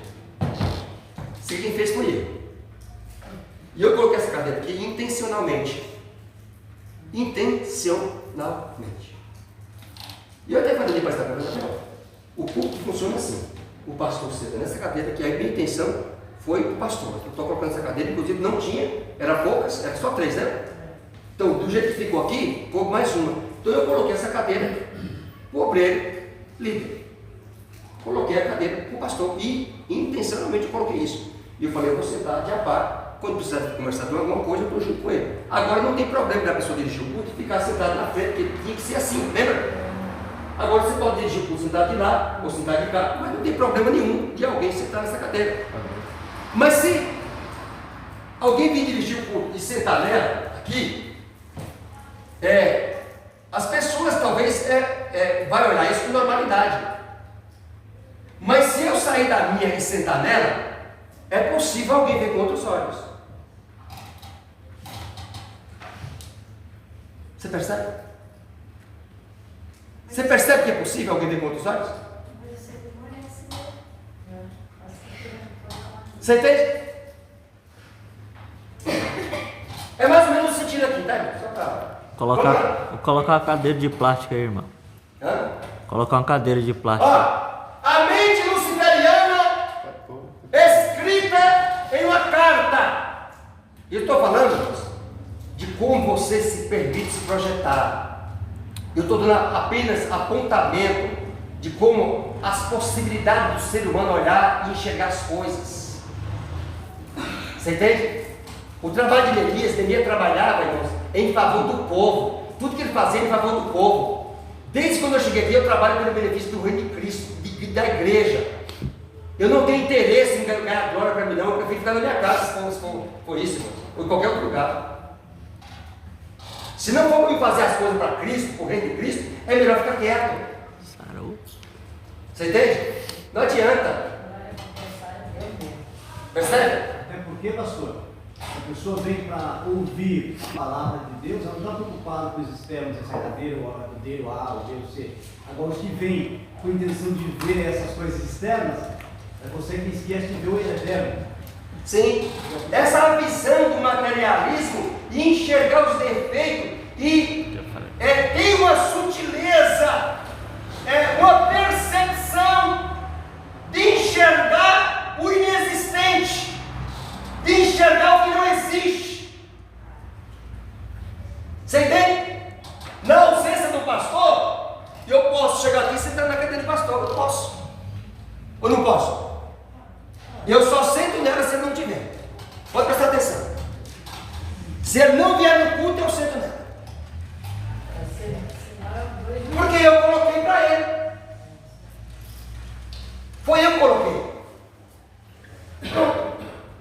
Sei quem fez foi ele. E eu coloquei essa cadeira aqui intencionalmente. Intencionalmente. E eu até falei para essa cadeira, o culto funciona assim. O pastor senta nessa cadeira, que a minha intenção foi o pastor. Eu estou colocando essa cadeira, inclusive não tinha, era poucas, era só 3, né? Então, do jeito que ficou aqui, ficou mais uma. Então eu coloquei essa cadeira, o obreiro líder. coloquei a cadeira para o pastor e intencionalmente eu coloquei isso. E eu falei, eu vou sentar de a par, quando precisar conversar de alguma coisa, eu estou junto com ele. Agora não tem problema da pessoa dirigir o culto e ficar sentado na frente, porque tinha que ser assim, lembra? Agora você pode dirigir o culto sentado de lá ou sentado de cá, mas não tem problema nenhum de alguém sentar nessa cadeira. Mas se alguém vir dirigir o culto e sentar nela, aqui, as pessoas talvez vai olhar isso com normalidade. Mas se eu sair da minha e sentar nela, é possível alguém ver com outros olhos. Você percebe? Você percebe que é possível alguém ver com outros olhos? Você entende? É mais ou menos o sentido aqui, tá, irmão? Só pra... Colocar uma cadeira de plástico aí, irmão. Hã? Colocar uma cadeira de plástico. A mente luciferiana escrita em uma carta. Eu estou falando, irmãos, de como você se permite se projetar. Eu estou dando apenas apontamento de como as possibilidades do ser humano olhar e enxergar as coisas. Você entende? O trabalho de Neemias trabalhava, irmãos, em favor do povo. Tudo que ele fazia em favor do povo. Desde quando eu cheguei aqui, eu trabalho pelo benefício do reino de Cristo, da igreja. Eu não tenho interesse em ganhar glória para mim, não. Eu prefiro ficar na minha casa, se for isso, irmãos, ou em qualquer outro lugar. Se não for para fazer as coisas para Cristo, para o reino de Cristo, é melhor ficar quieto. Você entende? Não adianta. Percebe? Até porque, pastor, a pessoa vem para ouvir a palavra de Deus, ela não está preocupada com os externos, essa cadeira, o D, o A, o B, o C. Agora, os que vêm com a intenção de ver essas coisas externas, é você que esquece de ver o eterno. Sim, essa visão do materialismo e enxergar os defeitos e tem uma sutileza, uma percepção de enxergar o inexistente, de enxergar o que não existe. Você entende? Na ausência do pastor, eu posso chegar aqui e sentar na cadeira de pastor, eu posso. Ou não posso? Eu só sento nela se ele não tiver. Pode prestar atenção. Se ele não vier no culto, eu sento nela. Porque eu coloquei para ele. Foi eu que coloquei.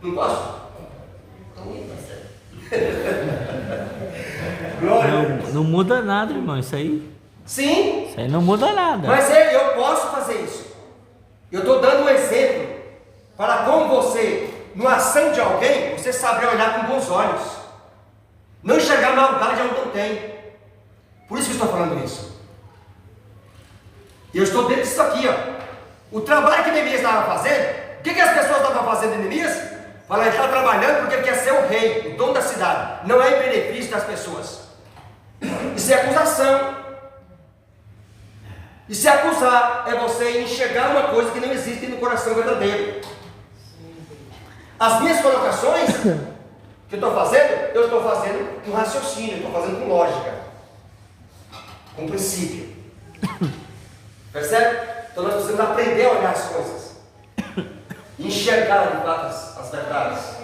Não posso? Não muda nada, irmão, isso aí. Sim. Isso aí não muda nada. Mas eu posso fazer isso. Eu estou dando um exemplo para como você, numa ação de alguém, você saber olhar com bons olhos. Não enxergar maldade onde não tem. Por isso que eu estou falando isso. E eu estou dentro disso aqui, ó. O trabalho que Neemias estava fazendo, o que as pessoas estavam fazendo em Neemias? Fala, ele está trabalhando porque ele quer ser o rei, o dono da cidade. Não é em benefício das pessoas. Isso é acusação. E se acusar é você enxergar uma coisa que não existe no coração verdadeiro. As minhas colocações que eu estou fazendo com raciocínio, eu estou fazendo com lógica, com princípio. Percebe? Então nós precisamos aprender a olhar as coisas, enxergar de fato as verdades.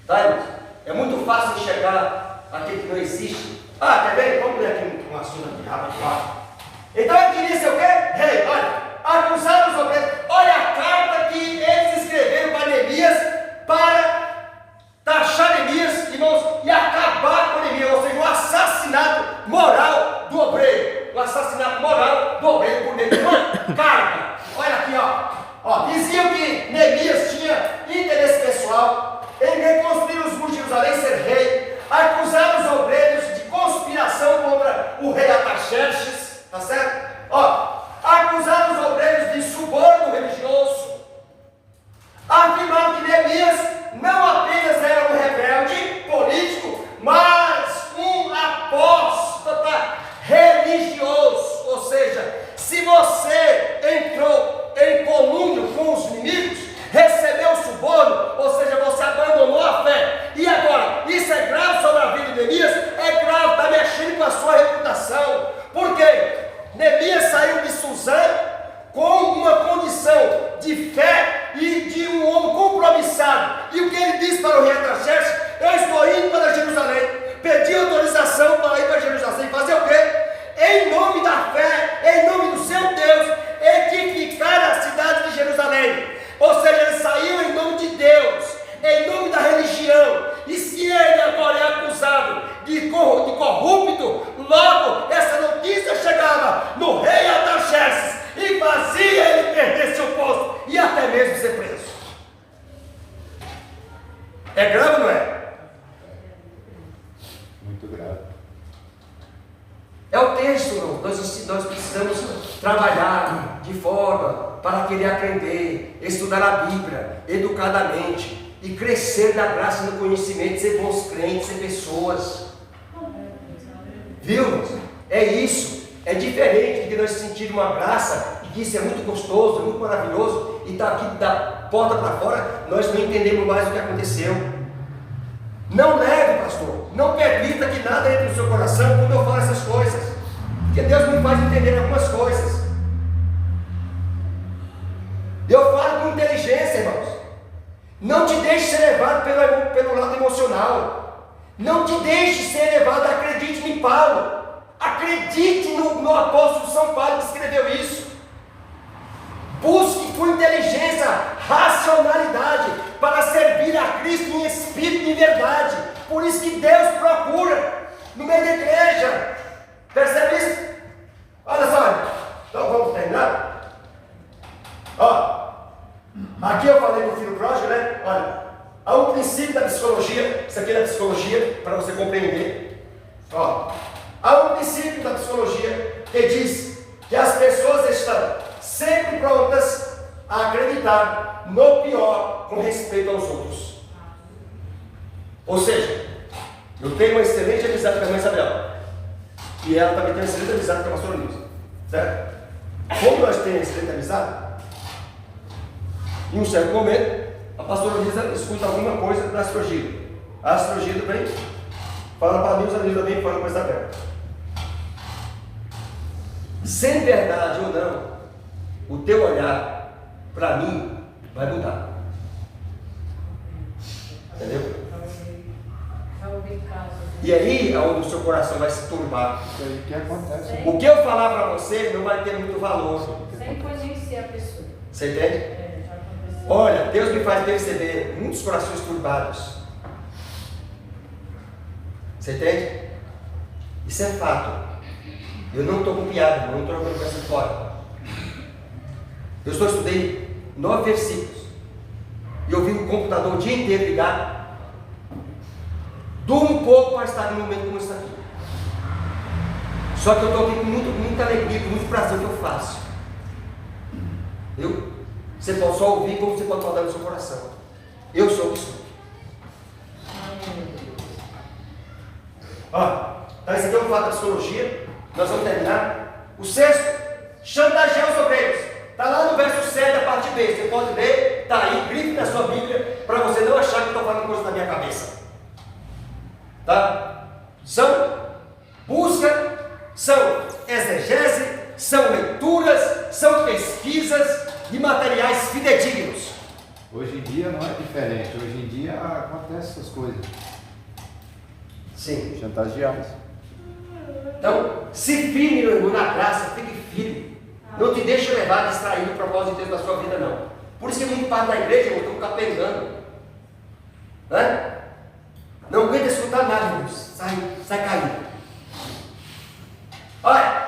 Tá, irmãos? É muito fácil enxergar aquilo que não existe. Quer ver? Vamos ler aqui um assunto aqui. Então ele queria ser o quê? Rei, olha, acusaram os obreiros. Olha a carta que eles escreveram para Neemias para taxar Neemias, irmãos, e acabar com Neemias, ou seja, o assassinato moral do obreiro. O assassinato moral do obreiro por Neemias. Carta, olha aqui, ó. Diziam que Neemias tinha interesse pessoal em reconstruir os muros de Jerusalém e ser rei. Acusaram os obreiros de conspiração contra o rei Artaxerxes. Tá certo? Acusaram os obreiros de suborno religioso. Afirmaram que Neemias não apenas era um rebelde político, mas um apóstata religioso. Ou seja, se você precisamos trabalhar de forma para querer aprender, estudar a Bíblia educadamente e crescer na graça e no conhecimento, ser bons crentes, ser pessoas. Viu, irmãos? É isso. É diferente de nós sentirmos uma graça, e que isso é muito gostoso, muito maravilhoso, e está aqui da porta para fora, nós não entendemos mais o que aconteceu. Não leve, pastor, não permita que nada entre no seu coração quando eu falo essas coisas, porque Deus me faz entender algumas coisas. Eu falo com inteligência, irmãos. Não te deixe ser levado pelo lado emocional. Não te deixe ser levado, acredite em Paulo. Acredite no apóstolo São Paulo que escreveu isso. Busque com inteligência, racionalidade, para servir a Cristo em espírito e em verdade. Por isso que Deus procura no meio da igreja. Percebe isso? Olha só, então vamos terminar. Ó, aqui eu falei do filho pródigo, né? Olha, há um princípio da psicologia, isso aqui é da psicologia, para você compreender. Ó, há um princípio da psicologia que diz que as pessoas estão sempre prontas a acreditar no pior com respeito aos outros. Ou seja, eu tenho uma excelente amizade com a irmã Isabel, e ela também tem uma excelente amizade com a pastora Nilza, certo? Como nós temos excelente amizade, em um certo momento, a pastora Nilza escuta alguma coisa da astrologia. A astrologia também fala para a Nilza, a Nilza também fala com a Isabel. Sem verdade ou não, o teu olhar, para mim, vai mudar. Entendeu? E aí é onde o seu coração vai se turbar. Isso aí que acontece. O que eu falar para você não vai ter muito valor. Sem conhecer a pessoa. Você entende? Já aconteceu. Olha, Deus me faz perceber muitos corações turbados. Você entende? Isso é fato. Eu não estou com piada, não estou jogando conversa fora. Eu só estudei 9 versículos. E eu vi o computador o dia inteiro ligado. Durmo um pouco para estar no momento como está aqui. Só que eu estou aqui com muita alegria, com muito prazer que eu faço. Viu? Você pode só ouvir como você pode falar no seu coração. Eu sou o que sou. Ó, então esse aqui é um fato da psicologia. Nós vamos terminar. O sexto, chantagear os obreiros. Está lá no verso 7, a parte B. Você pode ler, está aí, grife na sua Bíblia, para você não achar que estou falando coisa na minha cabeça. Tá? São busca, são exegese, são leituras, são pesquisas de materiais fidedignos. Hoje em dia não é diferente. Hoje em dia acontecem essas coisas. Sim. Chantageados. Então, se firme, meu irmão, na graça, fique firme. Não te deixe levar, distrair do propósito de Deus na sua vida, não. Por isso que muito parte da igreja, irmão, estão capengando. Né? Não aguenta escutar nada, irmãos. Sai caindo. Olha,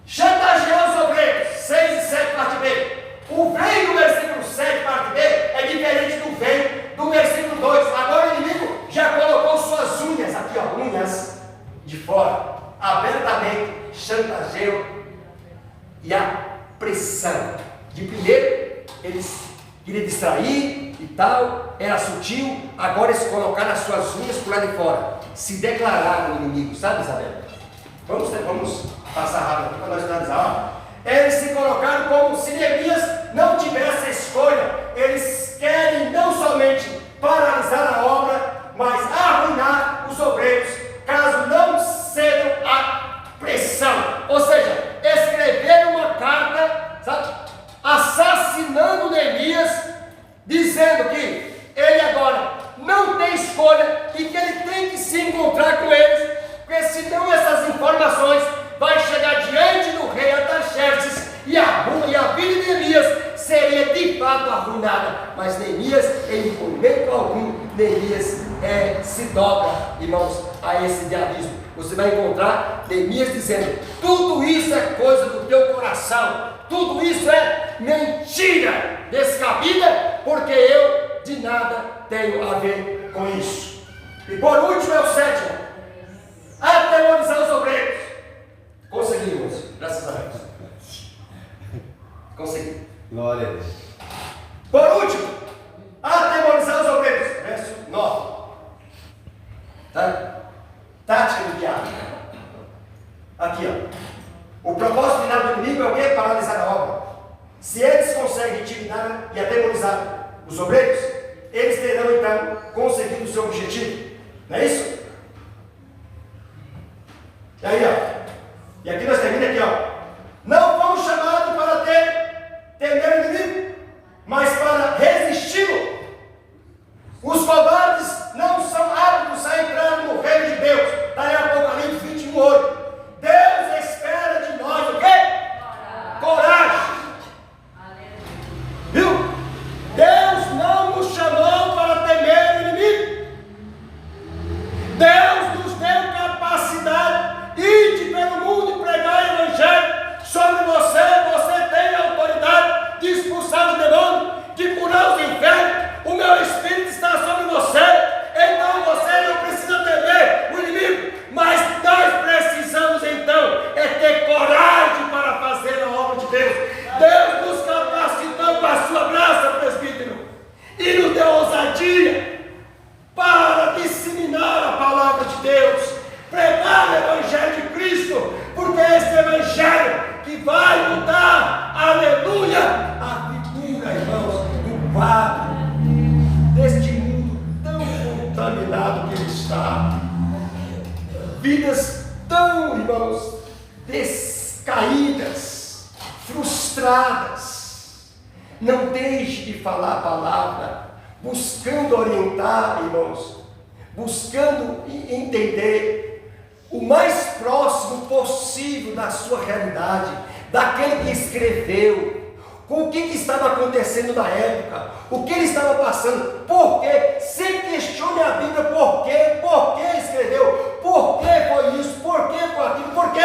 chantagear os obreiros, 6 e 7, parte B. O vem do versículo 7, parte B, é diferente do vem do versículo 2. Agora o inimigo já colocou suas unhas, aqui ó, unhas de fora, abertamente, chantageio e a pressão. De primeiro, eles queriam distrair e tal, era sutil, agora eles colocaram as suas unhas por lá de fora, se declararam inimigo, sabe, Isabel? Vamos passar rápido aqui para nós finalizar. Eles se colocaram como se Neemias não tivesse escolha. Eles querem não somente paralisar a obra, mas arruinar os obreiros, caso não cedam à pressão. Ou seja, escreveram uma carta, sabe, assassinando Neemias, dizendo que ele agora não tem escolha e que ele tem que se encontrar com eles, porque senão essas informações vai chegar diante do rei Artaxerxes e a vida de Neemias seria de fato arruinada. Mas Neemias, em momento algum, Neemias se dobra, irmãos, a esse diabismo. Você vai encontrar Neemias dizendo: tudo isso é coisa do teu coração, tudo isso é mentira descabida, porque eu de nada tenho a ver com isso. E por último é o sétimo: atemorizar os obreiros. Conseguimos, graças a Deus. Conseguiu. Glória a Deus. Por último, atemorizar os obreiros. Verso 9. Tá? Tática do diabo. Aqui, ó. O propósito final do inimigo é o quê? Paralisar a obra. Se eles conseguem intimidar e atemorizar os obreiros, eles terão então conseguido o seu objetivo. Não é isso? E aí, ó. E aqui nós terminamos aqui, ó. Não fomos chamados para temer o inimigo, mas para resisti-lo. Os covardes não são aptos a entrar no reino de Deus. Está em Apocalipse 21:8. Deus espera de nós o quê? Coragem. Viu? Deus não nos chamou para temer o inimigo. Deus nos deu capacidade de pelo mundo e pregar o evangelho. Sobre você, você tem a autoridade de expulsar os demônios, de curar os enfermos. O meu Espírito está sobre você. Então você não precisa temer o inimigo. Mas nós precisamos então ter coragem para fazer a obra de Deus. Deus nos capacitou com a sua graça, presbítero, e nos deu ousadia para disseminar a palavra de Deus, pregar o Evangelho de Cristo, porque esse Evangelho que vai mudar, aleluia, a figura, irmãos, do quadro deste mundo tão contaminado que ele está. Vidas tão, irmãos, descaídas, frustradas. Não deixe de falar a palavra, buscando orientar, irmãos, buscando entender o mais próximo possível da sua realidade, daquele que escreveu, com o que estava acontecendo na época, o que ele estava passando, por quê? Sempre questione a Bíblia, por que escreveu, por que foi isso, por que foi aquilo, por quê?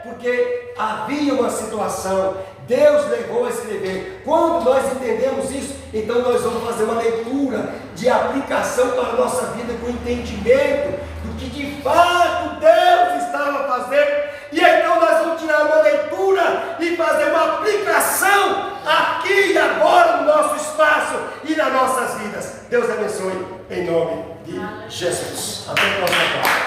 Porque havia uma situação, Deus levou a escrever. Quando nós entendemos isso, então nós vamos fazer uma leitura de aplicação para a nossa vida, com entendimento do que de fato Deus estava fazendo, e então nós vamos tirar uma leitura e fazer uma aplicação aqui e agora no nosso espaço e nas nossas vidas. Deus abençoe em nome de Jesus. Até a próxima.